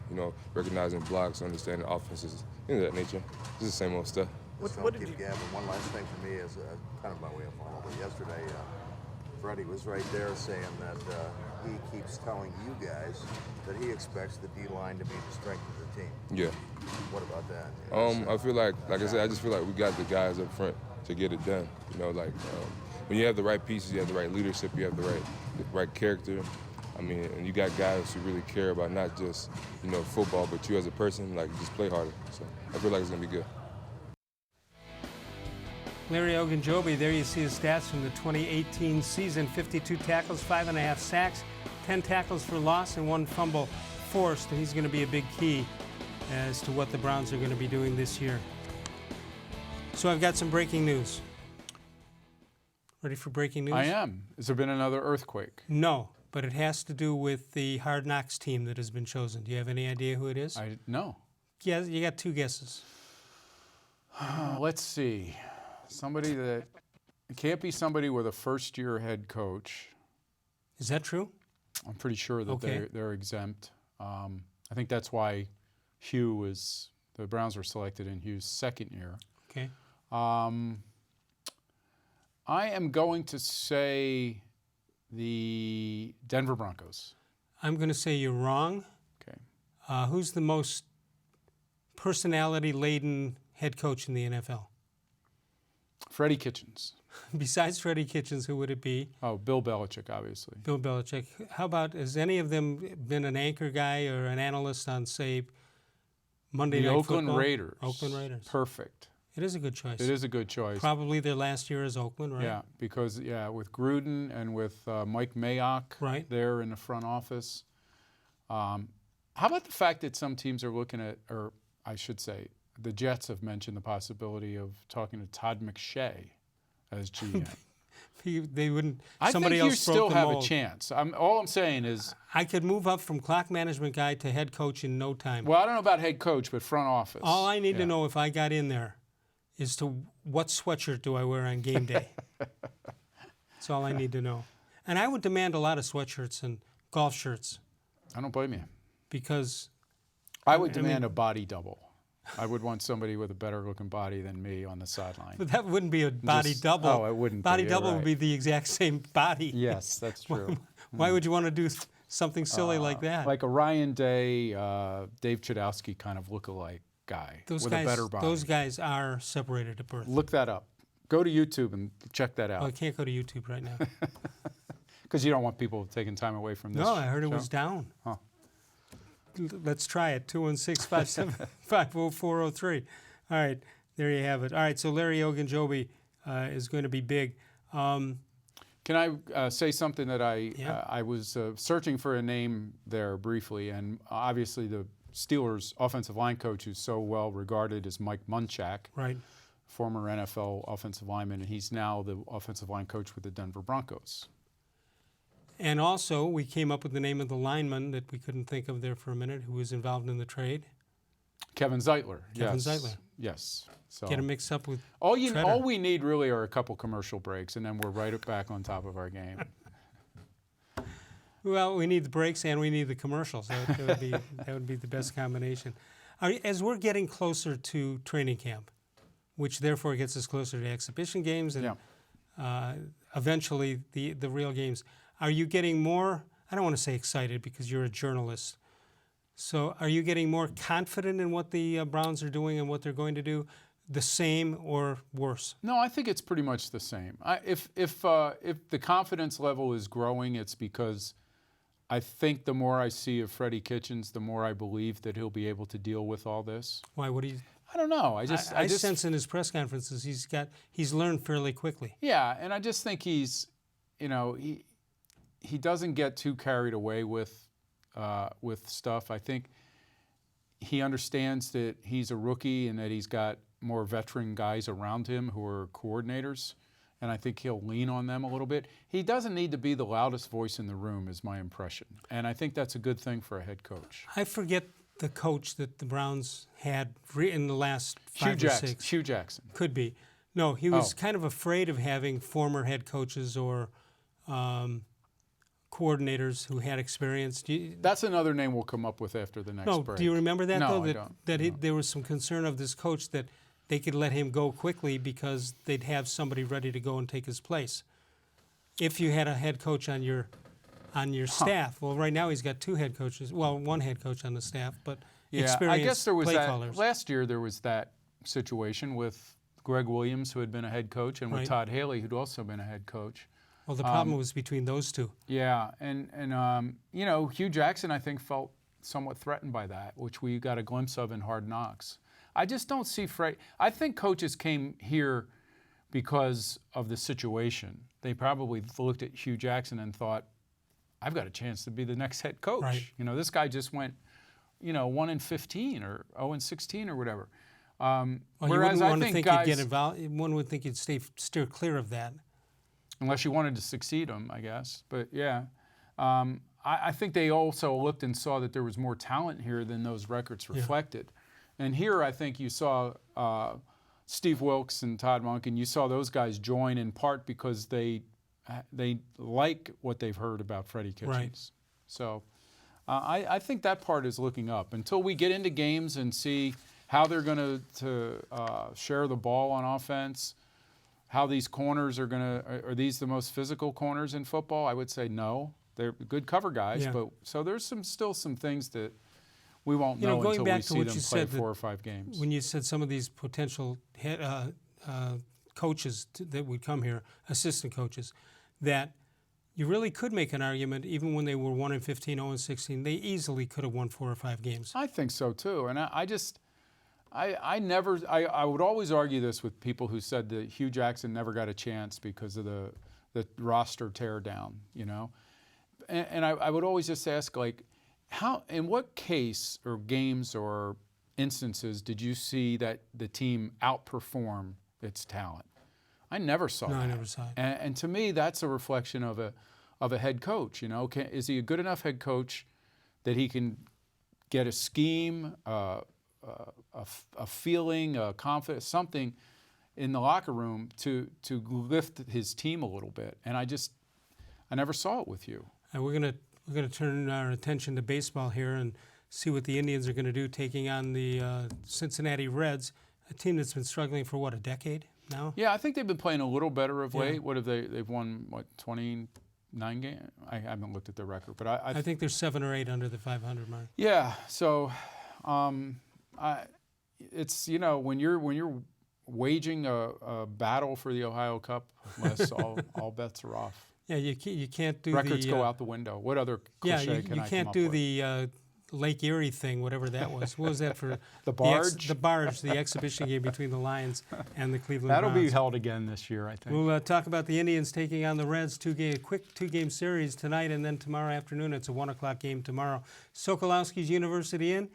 Recognizing blocks, understanding offenses, things of that nature. Just the same old stuff. What did you Gavin, one last thing for me is kind of my way of follow. But yesterday, Freddie was right there saying that he keeps telling you guys that he expects the D-line to be the strength of the team. Yeah. What about that? I feel like I said, I just feel like we got the guys up front to get it done. When you have the right pieces, you have the right leadership, you have the right character. And you got guys who really care about not just football, but you as a person. Just play harder. So I feel like it's gonna be good. Larry Ogunjobi, there you see his stats from the 2018 season. 52 tackles, 5.5 sacks, 10 tackles for loss, and 1 fumble forced. And he's going to be a big key as to what the Browns are going to be doing this year. So I've got some breaking news. Ready for breaking news? I am. Has there been another earthquake? No, but it has to do with the Hard Knocks team that has been chosen. Do you have any idea who it is? No. Yeah, you got 2 guesses. Let's see. Somebody that it can't be somebody with a first-year head coach. Is that true? I'm pretty sure that Okay. they're exempt. I think that's why the Browns were selected in Hugh's second year. Okay. I am going to say the Denver Broncos. I'm going to say you're wrong. Okay. Who's the most personality-laden head coach in the NFL? Freddie-Kitchens. Besides Freddie-Kitchens, who would it be? Oh, Bill Belichick, obviously. Bill Belichick. How about, has any of them been an anchor guy or an analyst on, say, Monday Night Football? The Oakland Raiders. Oakland Raiders. Perfect. It is a good choice. It is a good choice. Probably their last year as Oakland, right? Yeah, because, with Gruden and with Mike Mayock there in the front office. How about the fact that some teams are looking at, or I should say, the Jets have mentioned the possibility of talking to Todd McShay as GM. They wouldn't. I somebody think you else broke still the have mold. a chance. All I'm saying is, I could move up from clock management guy to head coach in no time. well, I don't know about head coach, but front office. All I need to know if I got in there is to what sweatshirt do I wear on game day. That's all I need to know. And I would demand a lot of sweatshirts and golf shirts. I don't blame you. Because I would demand a body double. I would want somebody with a better looking body than me on the sideline. But that wouldn't be a body double. Oh, it wouldn't body be. double would be the exact same body. Yes, that's true. Why would you want to do something silly like that? Like a Ryan Day, Dave Chudowski kind of look-alike guy with a better body. Those guys are separated at birth. Look that up. Go to YouTube and check that out. Oh, I can't go to YouTube right now. Because you don't want people taking time away from this. No, I heard show? it was down. Huh. Let's try it. 216-575-0403. All right, there you have it. All right, so Larry Ogunjobi is going to be big. Can I say something that I was searching for a name there briefly, and obviously the Steelers' offensive line coach, who's so well regarded, is Mike Munchak, right? Former NFL offensive lineman, and he's now the offensive line coach with the Denver Broncos. And also, we came up with the name of the lineman that we couldn't think of there for a minute, who was involved in the trade. Kevin Zeitler. Kevin yes. Zeitler. Yes. So Get him mixed up with all Tretter. we need really are a couple commercial breaks, and then we're right back on top of our game. Well, we need the breaks and we need the commercials. That would be the best combination. As we're getting closer to training camp, which therefore gets us closer to exhibition games and eventually the real games, are you getting more, I don't want to say excited because you're a journalist, so are you getting more confident in what the Browns are doing and what they're going to do, the same or worse? No, I think it's pretty much the same. If the confidence level is growing, it's because I think the more I see of Freddie-Kitchens, the more I believe that he'll be able to deal with all this. Why? What do you? I don't know. I just sense in his press conferences he's learned fairly quickly. Yeah, and I just think he's, he doesn't get too carried away with stuff. I think he understands that he's a rookie and that he's got more veteran guys around him who are coordinators, and I think he'll lean on them a little bit. He doesn't need to be the loudest voice in the room, is my impression, and I think that's a good thing for a head coach. I forget the coach that the Browns had in the last 5 or 6. Hugh Jackson. Could be. No, he was kind of afraid of having former head coaches or coordinators who had experience. That's another name we'll come up with after the next break. Do you remember that, no, though? I don't. There was some concern of this coach that they could let him go quickly because they'd have somebody ready to go and take his place. If you had a head coach on your staff. Well, right now he's got 2 head coaches. Well, 1 head coach on the staff, but experienced I guess there was play that. callers. Last year there was that situation with Greg Williams, who had been a head coach, and with Todd Haley, who'd also been a head coach. Well, the problem was between those 2. Yeah, and Hugh Jackson, I think, felt somewhat threatened by that, which we got a glimpse of in Hard Knocks. I just don't see I think coaches came here because of the situation. They probably looked at Hugh Jackson and thought, I've got a chance to be the next head coach. Right. This guy just went, 1-15 or 0-16 or whatever. Whereas I think guys, you'd get involved. One would think you'd steer clear of that. Unless you wanted to succeed them, I guess. But yeah, I think they also looked and saw that there was more talent here than those records reflected. And here I think you saw Steve Wilkes and Todd Monken. You saw those guys join in part because they like what they've heard about Freddie-Kitchens. So I think that part is looking up. Until we get into games and see how they're going to share the ball on offense, how these corners are these the most physical corners in football? I would say no. They're good cover guys, but so there's still some things that we won't know until we see them play 4 or 5 games. When you said some of these potential coaches that would come here, assistant coaches, that you really could make an argument, even when they were 1-15, 0-16, they easily could have won 4 or 5 games. I think so too, and I would always argue this with people who said that Hugh Jackson never got a chance because of the roster tear down, you know, and I would always just ask, like, how, in what case or games or instances did you see that the team outperform its talent? I never saw that. No, I never saw it. And to me, that's a reflection of a head coach. You know, is he a good enough head coach that he can get a scheme, a feeling, a confidence, something in the locker room to lift his team a little bit? And I never saw it with you. And we're gonna turn our attention to baseball here and see what the Indians are going to do, taking on the Cincinnati Reds, a team that's been struggling for what, a decade now? Yeah, I think they've been playing a little better of late. What have they've won, what, 29 games? I haven't looked at their record, but I think they're 7 or 8 under the 500 mark. Yeah, so it's, you know, when you're waging a battle for the Ohio Cup, Les, all bets are off. Yeah, you can't do records go out the window. What other cliche can I come up with? You can't do the Lake Erie thing, whatever that was. What was that for? The barge? The barge, the exhibition game between the Lions and the Cleveland That'll Browns. be held again this year, I think. We'll talk about the Indians taking on the Reds, quick two-game series tonight, and then tomorrow afternoon. It's a 1 o'clock game tomorrow. Sokolowski's University Inn,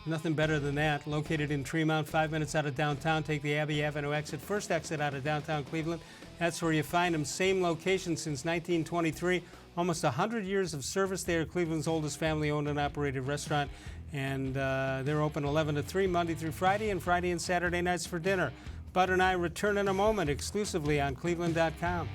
nothing better than that. Located in Tremont, 5 minutes out of downtown. Take the Abbey Avenue exit, first exit out of downtown Cleveland. That's where you find them. Same location since 1923. Almost 100 years of service. They are Cleveland's oldest family-owned and operated restaurant, and they're open 11 to 3 Monday through Friday, and Friday and Saturday nights for dinner. Bud and I return in a moment exclusively on cleveland.com.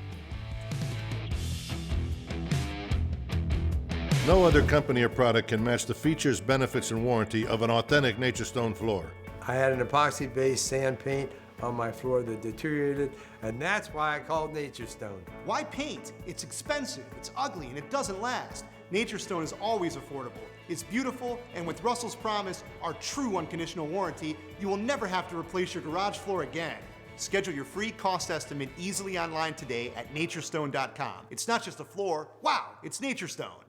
No other company or product can match the features, benefits, and warranty of an authentic Nature Stone floor. I had an epoxy-based sand paint on my floor that deteriorated, and that's why I called Nature Stone. Why paint? It's expensive, it's ugly, and it doesn't last. Nature Stone is always affordable. It's beautiful, and with Russell's Promise, our true unconditional warranty, you will never have to replace your garage floor again. Schedule your free cost estimate easily online today at naturestone.com. It's not just a floor, wow, it's Nature Stone.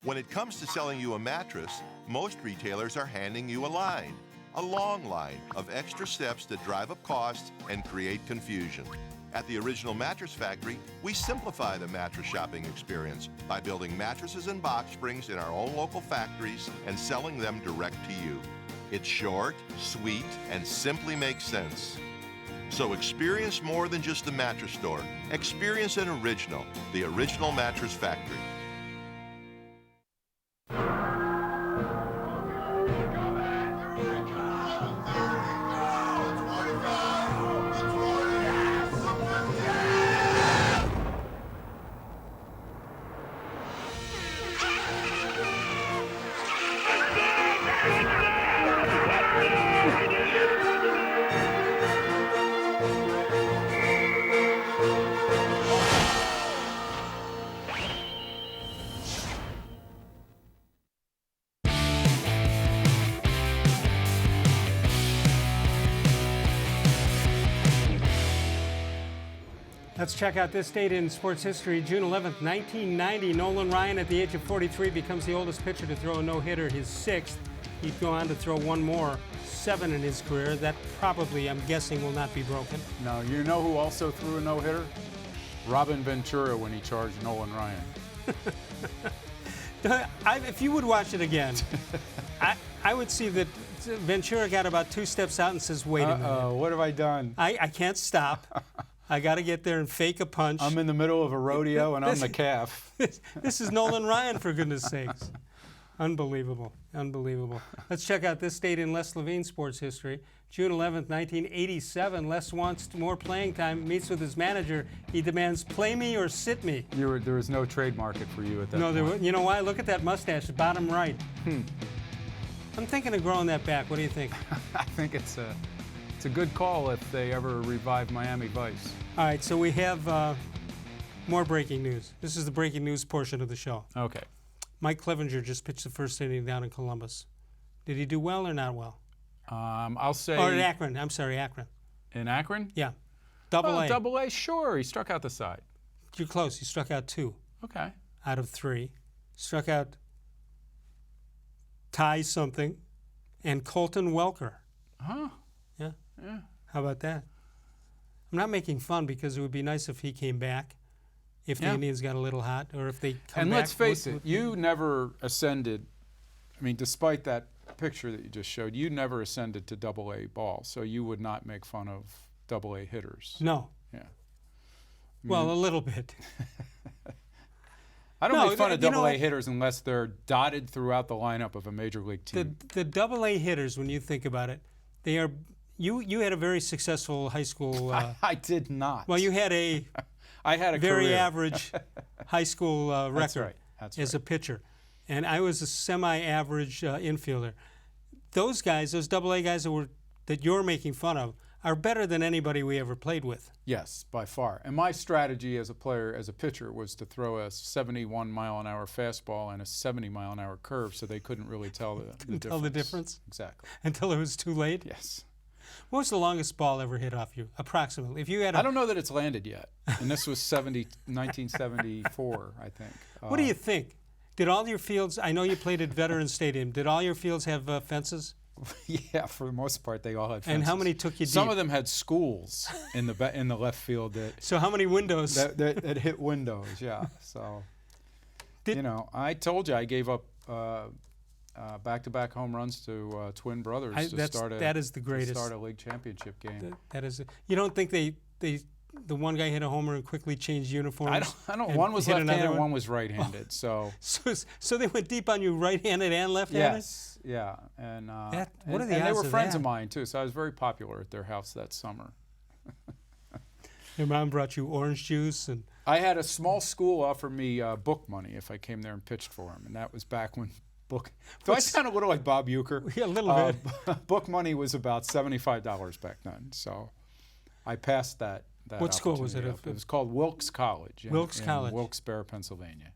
When it comes to selling you a mattress, most retailers are handing you a line. A long line of extra steps that drive up costs and create confusion. At the Original Mattress Factory, we simplify the mattress shopping experience by building mattresses and box springs in our own local factories and selling them direct to you. It's short, sweet, and simply makes sense. So experience more than just a mattress store. Experience an original, the Original Mattress Factory. Let's check out this date in sports history. June 11th, 1990. Nolan Ryan, at the age of 43, becomes the oldest pitcher to throw a no-hitter, his 6th. He'd go on to throw one more, 7 in his career. That probably, I'm guessing, will not be broken. No, you know who also threw a no-hitter? Robin Ventura when he charged Nolan Ryan. If you would watch it again, I would see that Ventura got about 2 steps out and says, wait a minute. What have I done? I can't stop. I got to get there and fake a punch. I'm in the middle of a rodeo and I'm the calf. This is Nolan Ryan, for goodness sakes. Unbelievable. Unbelievable. Let's check out this date in Les-Levine sports history. June 11th, 1987. Les wants more playing time, meets with his manager. He demands, play me or sit me. There was no trade market for you at that point. No, you know why? Look at that mustache, bottom right. I'm thinking of growing that back. What do you think? I think it's a good call if they ever revive Miami Vice. All right, so we have more breaking news. This is the breaking news portion of the show. Okay. Mike Clevenger just pitched the first inning down in Columbus. Did he do well or not well? I'll say. Or in Akron. I'm sorry, Akron. In Akron? Yeah. Double A. Double A, sure. He struck out the side. You're close. He struck out 2. Okay. Out of 3. Struck out Ty something and Colton Welker. Huh? Yeah. Yeah. How about that? I'm not making fun because it would be nice if he came back, if the Indians got a little hot, or if they come back. And let's face it, you never ascended. I mean, despite that picture that you just showed, you never ascended to Double A ball, so you would not make fun of Double A hitters. No. Yeah. Well, a little bit. I don't make fun of Double A hitters unless they're dotted throughout the lineup of a major league team. The Double A hitters, when you think about it, they are. You had a very successful high school. I did not. Well, you had a. I had a very career. Average high school record. That's right. That's as a pitcher, and I was a semi-average infielder. Those guys, those Double A guys that you're making fun of, are better than anybody we ever played with. Yes, by far. And my strategy as a player, as a pitcher, was to throw a 71-mile-an-hour fastball and a 70-mile-an-hour curve, so they couldn't really tell the difference. Tell the difference? Exactly. Until it was too late? Yes. What was the longest ball ever hit off you, approximately? If you had I don't know that it's landed yet. And this was 1974, I think. What do you think? Did all your fields, I know you played at Veterans Stadium, did all your fields have fences? Yeah, for the most part, they all had fences. And how many took you deep? Some of them had schools in the left field that. So how many windows? That hit windows, yeah. So, I told you I gave up back-to-back home runs to twin brothers that is the greatest. To start a league championship game. That is. You don't think the one guy hit a homer and quickly changed uniforms? I don't. One was left-handed, one was right-handed. Oh. So they went deep on you, right-handed and left-handed. Yes. Yeah, and what are the odds they were of friends that? of mine too, so I was very popular at their house that summer. Your mom brought you orange juice, and I had a small school offer me book money if I came there and pitched for them, and that was back when book. Do I sound a little like Bob Uecker? Yeah, a little bit. Book money was about $75 back then, so I passed that. What school was it? It was called Wilkes College. Wilkes College, Wilkes-Barre, Pennsylvania.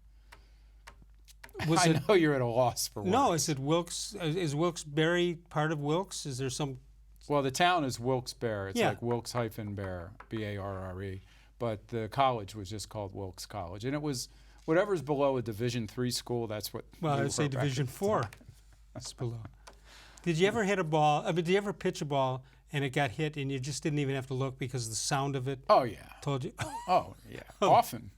I know you're at a loss for words. No, is it Wilkes? Is Wilkes-Barre part of Wilkes? Is there some? Well, the town is Wilkes-Barre. It's yeah. like Wilkes-Barre, B-A-R-R-E. But the college was just called Wilkes College, and it was whatever's below a Division III school. That's what. Well, I'd say Division IV. That's below. Did you ever hit a ball? Did you ever pitch a ball and it got hit and you just didn't even have to look because the sound of it? Oh yeah. Told you. Oh yeah. Often.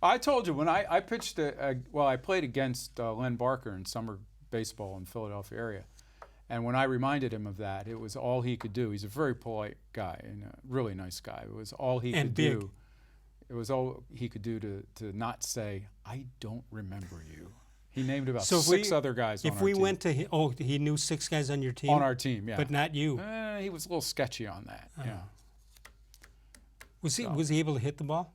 I told you when I pitched. I played against Len Barker in summer baseball in the Philadelphia area, and when I reminded him of that, it was all he could do. He's a very polite guy and a really nice guy. It was all he could do. It was all he could do to not say, "I don't remember you." He named about six other guys on our team. If we went to him, he knew 6 guys on your team? On our team, yeah. But not you? He was a little sketchy on that, yeah. Was he able to hit the ball?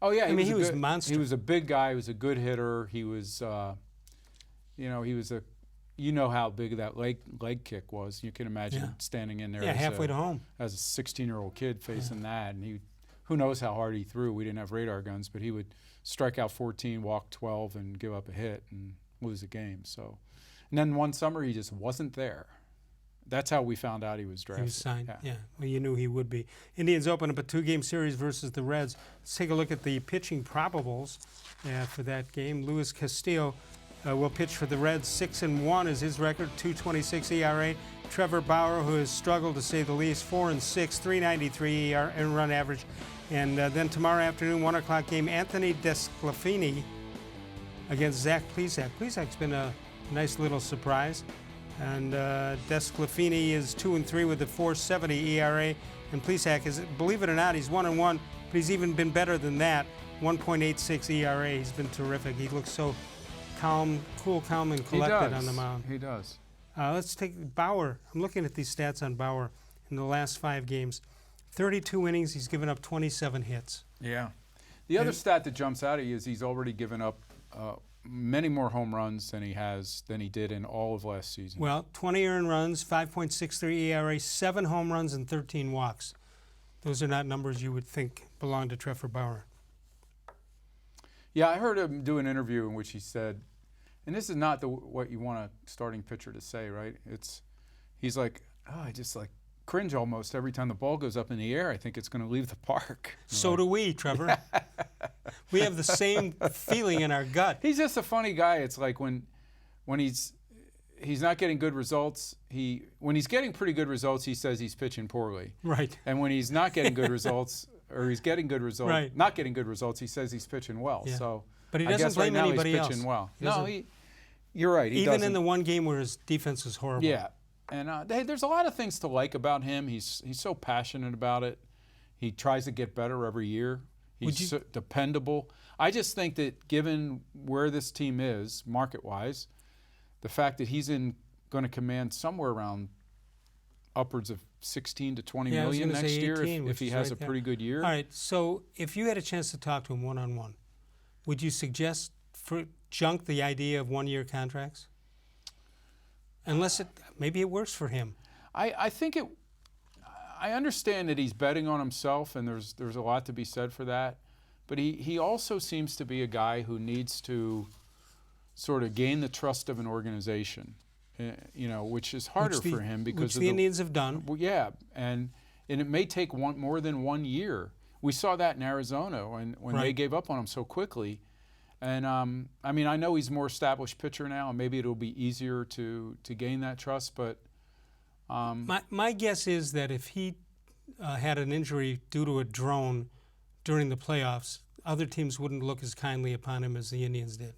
Oh, yeah. I mean, he was a monster. He was a big guy. He was a good hitter. He was, he was you know how big that leg kick was. You can imagine standing in there halfway to home. As a 16-year-old kid facing that. And who knows how hard he threw. We didn't have radar guns, but he would strike out 14, walk 12, and give up a hit and lose a game. So, and then one summer he just wasn't there. That's how we found out he was drafted. He was signed, yeah. Well, you knew he would be. Indians open up a 2-game series versus the Reds. Let's take a look at the pitching probables for that game. Luis Castillo will pitch for the Reds. 6-1 is his record, 2.26 ERA. Trevor-Bauer, who has struggled to say the least, 4-6, 3.93 ERA and run average. And then tomorrow afternoon, 1 o'clock game, Anthony Desclafini against Zach-Plesac. Plesac's been a nice little surprise. And Desclafini is 2-3 with a 4.70 ERA. And Plesac is, believe it or not, he's 1-1, but he's even been better than that. 1.86 ERA. He's been terrific. He looks so calm, and collected on the mound. He does. Let's take Bauer. I'm looking at these stats on Bauer in the last 5 games. 32 innings, he's given up 27 hits. Yeah. The other stat that jumps out at you is he's already given up many more home runs than he did in all of last season. Well, 20 earned runs, 5.63 ERA, 7 home runs, and 13 walks. Those are not numbers you would think belong to Trevor Bauer. Yeah, I heard him do an interview in which he said, and this is not what you want a starting pitcher to say, right? He's like, I just like cringe almost every time the ball goes up in the air. I think it's going to leave the park. So do we, Trevor. We have the same feeling in our gut. He's just a funny guy. It's like when he's not getting good results, when he's getting pretty good results, he says he's pitching poorly. Right. And when he's not getting good results, or he's getting good results, right. not getting good results, he says he's pitching well. Yeah. So, but he doesn't blame anybody else. He's pitching well. No, you're right. Even in the one game where his defense was horrible. Yeah. And there's a lot of things to like about him. He's so passionate about it. He tries to get better every year. He's so dependable. I just think that given where this team is market-wise, the fact that he's going to command somewhere around upwards of 16 to 20 million next year if he has a pretty good year. All right, so if you had a chance to talk to him one-on-one, would you suggest junk the idea of one-year contracts? Unless maybe it works for him. I think I understand that he's betting on himself, and there's a lot to be said for that. But he also seems to be a guy who needs to sort of gain the trust of an organization, which is harder for him because which the Indians have done. Well, yeah, and it may take more than 1 year. We saw that in Arizona when they gave up on him so quickly. And I know he's a more established pitcher now, and maybe it'll be easier to gain that trust. But my guess is that if he had an injury due to a drone during the playoffs, other teams wouldn't look as kindly upon him as the Indians did.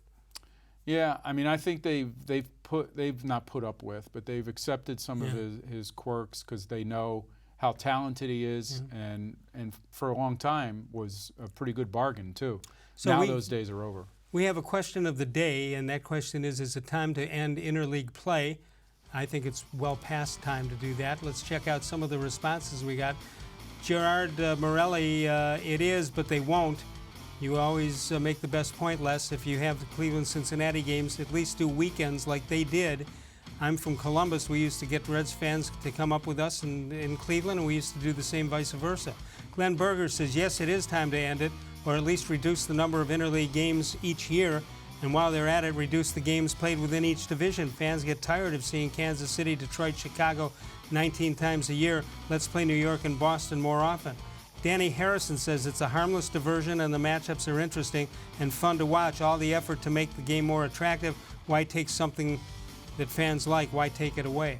Yeah, I think they've not put up with, but they've accepted some of his quirks because they know how talented he is, and for a long time was a pretty good bargain too. So now those days are over. We have a question of the day, and that question is it time to end interleague play? I think it's well past time to do that. Let's check out some of the responses we got. Gerard Morelli, it is, but they won't. You always make the best point, Les. If you have the Cleveland-Cincinnati games, at least do weekends like they did. I'm from Columbus. We used to get Reds fans to come up with us in Cleveland, and we used to do the same vice versa. Glenn Berger says, yes, it is time to end it, or at least reduce the number of interleague games each year. And while they're at it, reduce the games played within each division. Fans get tired of seeing Kansas City, Detroit, Chicago 19 times a year. Let's play New York and Boston more often. Danny Harrison says it's a harmless diversion and the matchups are interesting and fun to watch. All the effort to make the game more attractive. Why take something that fans like? Why take it away?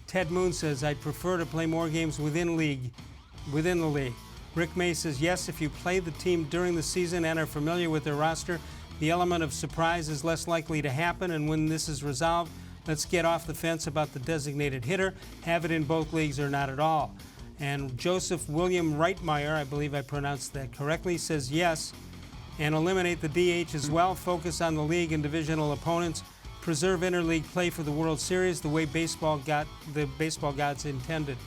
Ted Moon says, I'd prefer to play more games within the league. Rick May says, yes, if you play the team during the season and are familiar with their roster, the element of surprise is less likely to happen, and when this is resolved, let's get off the fence about the designated hitter, have it in both leagues or not at all. And Joseph William Reitmeyer, I believe I pronounced that correctly, says yes, and eliminate the DH as well, focus on the league and divisional opponents, preserve interleague play for the World Series the way the baseball gods intended.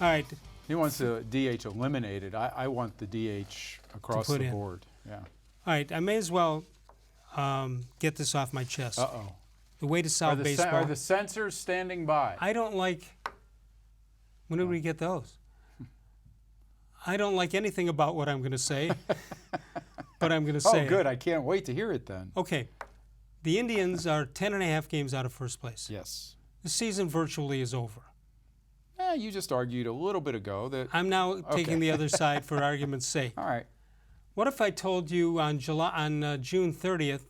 All right. He wants the DH eliminated. I want the DH across the board. Yeah. All right, I may as well get this off my chest. Uh-oh. The way to solve baseball. Are the censors standing by? I don't like. When did we get those? I don't like anything about what I'm going to say, but I'm going to say. Oh, good. I can't wait to hear it then. Okay. The Indians are 10.5 games out of first place. Yes. The season virtually is over. You just argued a little bit ago that. I'm now taking the other side for argument's sake. All right. What if I told you on June 30th,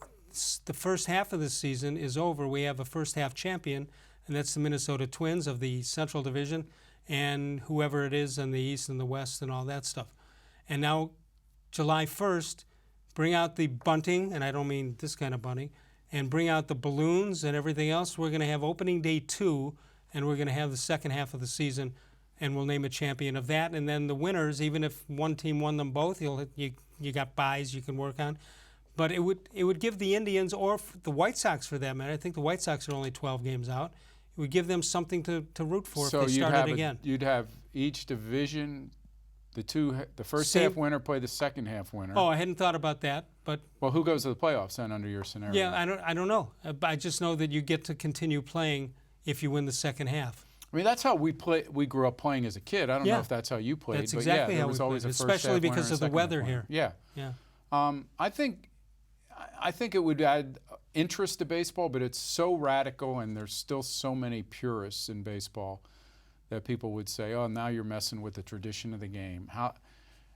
the first half of the season is over. We have a first half champion, and that's the Minnesota Twins of the Central Division, and whoever it is in the East and the West and all that stuff. And now, July 1st, bring out the bunting, and I don't mean this kind of bunting, and bring out the balloons and everything else. We're going to have opening day 2, and we're going to have the second half of the season, and we'll name a champion of that. And then the winners, even if one team won them both, you got buys you can work on. But it would give the Indians, or the White Sox for that matter, I think the White Sox are only 12 games out, it would give them something to root for if they started again. You'd have each division, the first half winner play the second half winner. Oh, I hadn't thought about that, but well, who goes to the playoffs then under your scenario? Yeah, I don't know. I just know that you get to continue playing if you win the second half. I mean, that's how we grew up playing as a kid. I don't know if that's how you played. That's exactly how we played, especially because of the weather here. Yeah. Yeah. I think it would add interest to baseball, but it's so radical, and there's still so many purists in baseball that people would say, "Oh, now you're messing with the tradition of the game."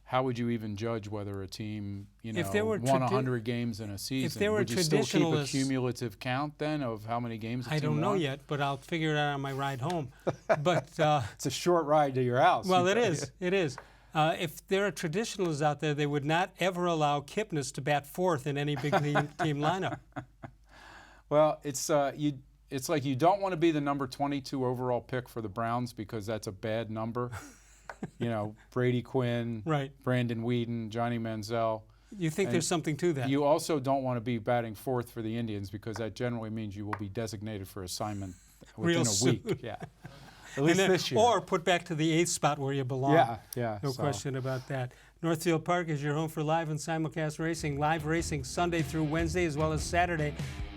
How would you even judge whether a team, won 100 games in a season? If they were would you still keep a cumulative count then of how many games a team I don't know won? yet, but I'll figure it out on my ride home. But it's a short ride to your house. Well, it is. It is. If there are traditionalists out there, they would not ever allow Kipnis to bat fourth in any big team lineup. Well, it's like you don't want to be the number 22 overall pick for the Browns because that's a bad number. Brady Quinn, right. Brandon Whedon, Johnny Manziel. You think there's something to that? You also don't want to be batting fourth for the Indians because that generally means you will be designated for assignment within a week. Yeah. At least this year. Or put back to the 8th spot where you belong. Yeah. No question about that. Northfield Park is your home for live and simulcast racing. Live racing Sunday through Wednesday as well as Saturday.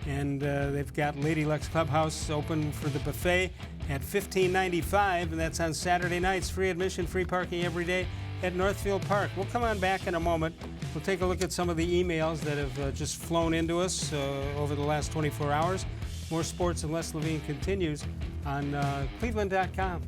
And they've got Lady Luck's Clubhouse open for the buffet at $15.95, and that's on Saturday nights. Free admission, free parking every day at Northfield Park. We'll come on back in a moment. We'll take a look at some of the emails that have just flown into us over the last 24 hours. More Sports and Les-levine continues on cleveland.com.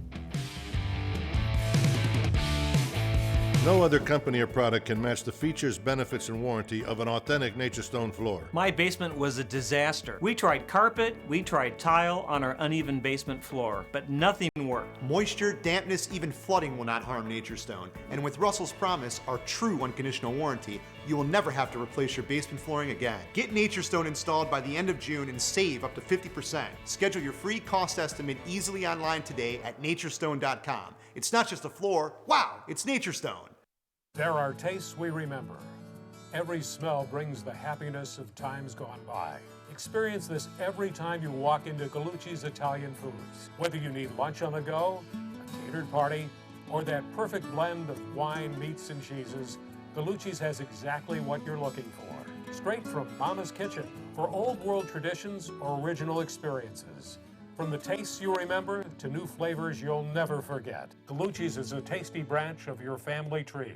No other company or product can match the features, benefits, and warranty of an authentic Nature Stone floor. My basement was a disaster. We tried carpet, we tried tile on our uneven basement floor, but nothing worked. Moisture, dampness, even flooding will not harm Nature Stone. And with Russell's Promise, our true unconditional warranty, you will never have to replace your basement flooring again. Get Nature Stone installed by the end of June and save up to 50%. Schedule your free cost estimate easily online today at naturestone.com. It's not just a floor, wow, it's Nature Stone. There are tastes we remember. Every smell brings the happiness of times gone by. Experience this every time you walk into Gallucci's Italian Foods. Whether you need lunch on the go, a catered party, or that perfect blend of wine, meats, and cheeses, Gallucci's has exactly what you're looking for. Straight from Mama's Kitchen for old world traditions or original experiences. From the tastes you remember to new flavors you'll never forget. Gallucci's is a tasty branch of your family tree.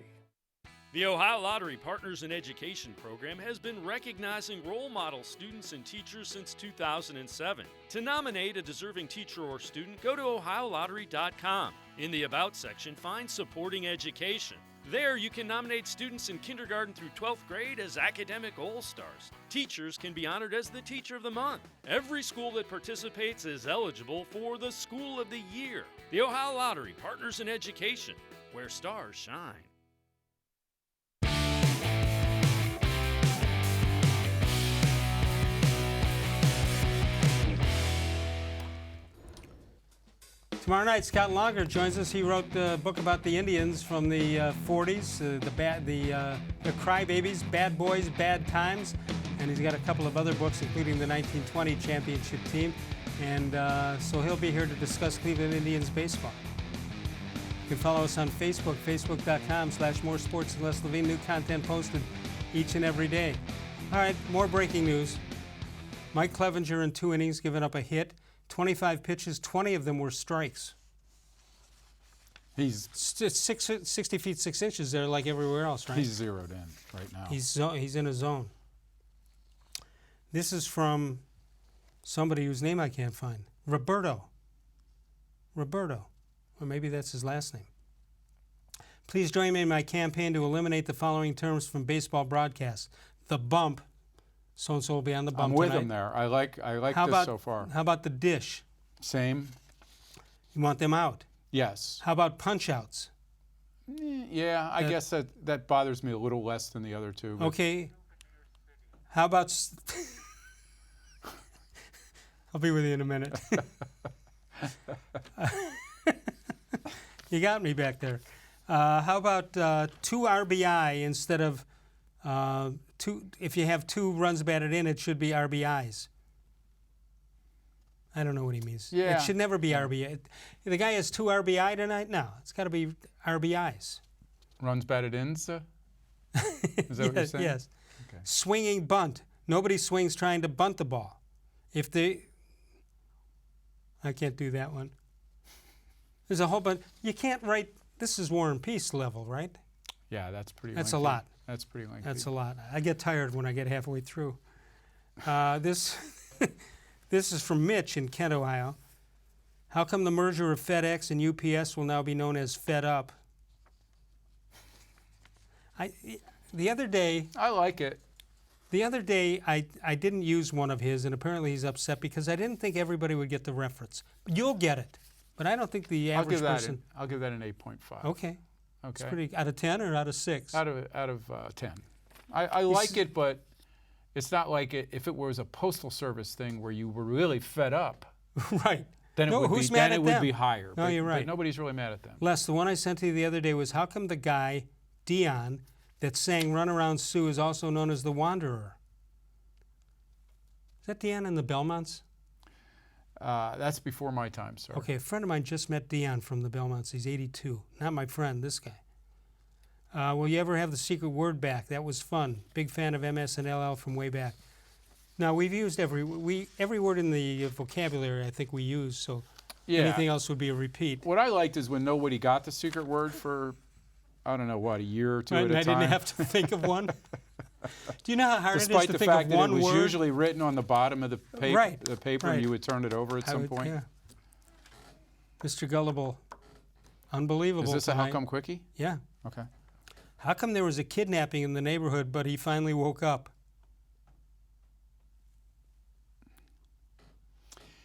The Ohio Lottery Partners in Education program has been recognizing role model students and teachers since 2007. To nominate a deserving teacher or student, go to ohiolottery.com. In the About section, find Supporting Education. There, you can nominate students in kindergarten through 12th grade as academic all-stars. Teachers can be honored as the Teacher of the Month. Every school that participates is eligible for the School of the Year. The Ohio Lottery Partners in Education, where stars shine. Tomorrow night, Scott Longer joins us. He wrote the book about the Indians from the 40s, the Crybabies, Bad Boys, Bad Times, and he's got a couple of other books, including the 1920 championship team. And so he'll be here to discuss Cleveland Indians baseball. You can follow us on Facebook, facebook.com/more-sports-and-les-levine. New content posted each and every day. All right, more breaking news. Mike Clevenger in 2 innings, giving up a hit. 25 pitches, 20 of them were strikes. He's 60 feet 6 inches there, like everywhere else, right? He's zeroed in right now. He's in a zone. This is from somebody whose name I can't find. Roberto. Or maybe that's his last name. Please join me in my campaign to eliminate the following terms from baseball broadcasts. The bump. So-and-so will be on the bump I'm with tonight. him there. I like this so far. How about the dish? Same. You want them out? Yes. How about punch-outs? Yeah, I guess that bothers me a little less than the other two. Okay. How about... I'll be with you in a minute. You got me back there. How about 2 RBI instead of 2 if you have 2 runs batted in, it should be RBIs. I don't know what he means. Yeah. It should never be RBI. The guy has 2 RBI tonight? No, it's got to be RBIs. Runs batted in, is that what you're saying? Yes. Okay. Swinging bunt. Nobody swings trying to bunt the ball. I can't do that one. There's a whole bunch. You can't write, this is War and Peace level, right? Yeah, that's pretty That's lengthy. a lot. That's pretty lengthy. That's a lot. I get tired when I get halfway through. This is from Mitch in Kent, Ohio. How come the merger of FedEx and UPS will now be known as Fed Up? The other day... I like it. The other day, I didn't use one of his, and apparently he's upset because I didn't think everybody would get the reference. You'll get it, but I don't think the average person... I'll give that an 8.5. Okay. Okay. It's pretty... Out of 10 or out of 6? Out of 10. I like it, but it's not like if it was a postal service thing where you were really fed up. Right. Then it would be higher. No, you're right. But nobody's really mad at them. Les, the one I sent to you the other day was, how come the guy, Dion, that sang Runaround Sue is also known as the Wanderer? Is that Dion and the Belmonts? That's before my time, sir. Okay, a friend of mine just met Dion from the Belmonts. He's 82. Not my friend, this guy. Will you ever have the secret word back? That was fun. Big fan of ms&ll from way back. Now, we've used every word in the vocabulary I think we use, so anything else would be a repeat. What I liked is when nobody got the secret word for, I don't know, what, a year or two at a time. I didn't have to think of one. Do you know how hard Despite it is to think of one word? Despite the fact that it was usually written on the bottom of the paper, right. And you would turn it over at some point. Yeah. Mr. Gullible, unbelievable. Is this tonight. a How Come Quickie? Yeah. Okay. How come there was a kidnapping in the neighborhood, but he finally woke up?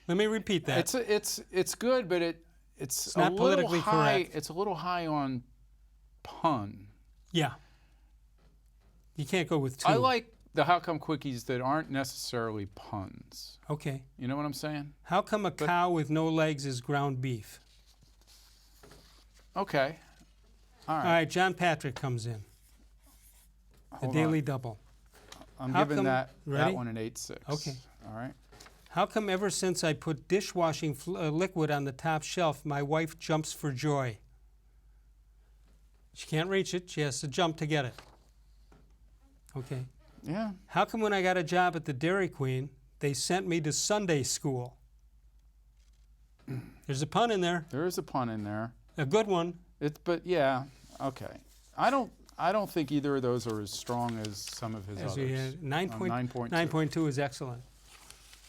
Let me repeat that. It's good, but it's not politically correct. It's a little high on pun. Yeah. You can't go with 2. I like the How Come Quickies that aren't necessarily puns. Okay. You know what I'm saying? How come a cow with no legs is ground beef? Okay. All right. All right, John Patrick comes in. The Daily Double. I'm giving that one an 8.6. Okay. All right. How come ever since I put dishwashing liquid on the top shelf, my wife jumps for joy? She can't reach it. She has to jump to get it. Okay. Yeah. How come when I got a job at the Dairy Queen, they sent me to Sunday school? There's a pun in there. There is a pun in there. A good one. But yeah, okay. I don't think either of those are as strong as some of his others. 9.2 is excellent.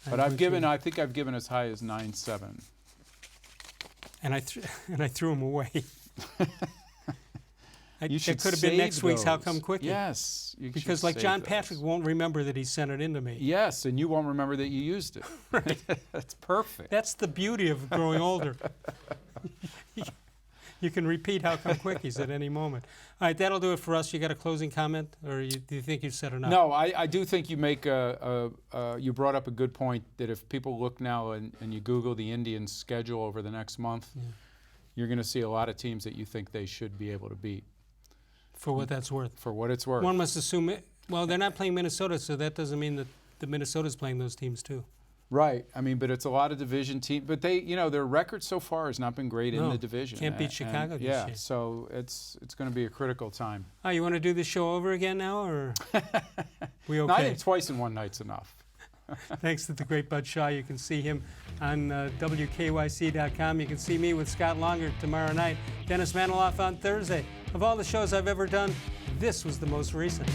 But I think I've given as high as 9.7. And I threw them away. It could have been next week's How Come Quickie. Yes. Because like John Patrick won't remember that he sent it in to me. Yes, and you won't remember that you used it. Right. That's perfect. That's the beauty of growing older. You can repeat How Come Quickies at any moment. All right, that'll do it for us. You got a closing comment, or do you think you've said enough? No, I do think you make you brought up a good point that if people look now and you Google the Indians' schedule over the next month, you're going to see a lot of teams that you think they should be able to beat. For what that's worth. For what it's worth. One must assume well, they're not playing Minnesota, so that doesn't mean that the Minnesota's playing those teams too. Right. I mean, but it's a lot of division teams. But they, their record so far has not been great in the division. Can't beat Chicago this year. So it's going to be a critical time. Oh, you want to do this show over again now, or we okay? No, I think twice in one night's enough. Thanks to the great Bud Shaw. You can see him on WKYC.com. You can see me with Scott Longer tomorrow night. Dennis Maniloff on Thursday. Of all the shows I've ever done, this was the most recent.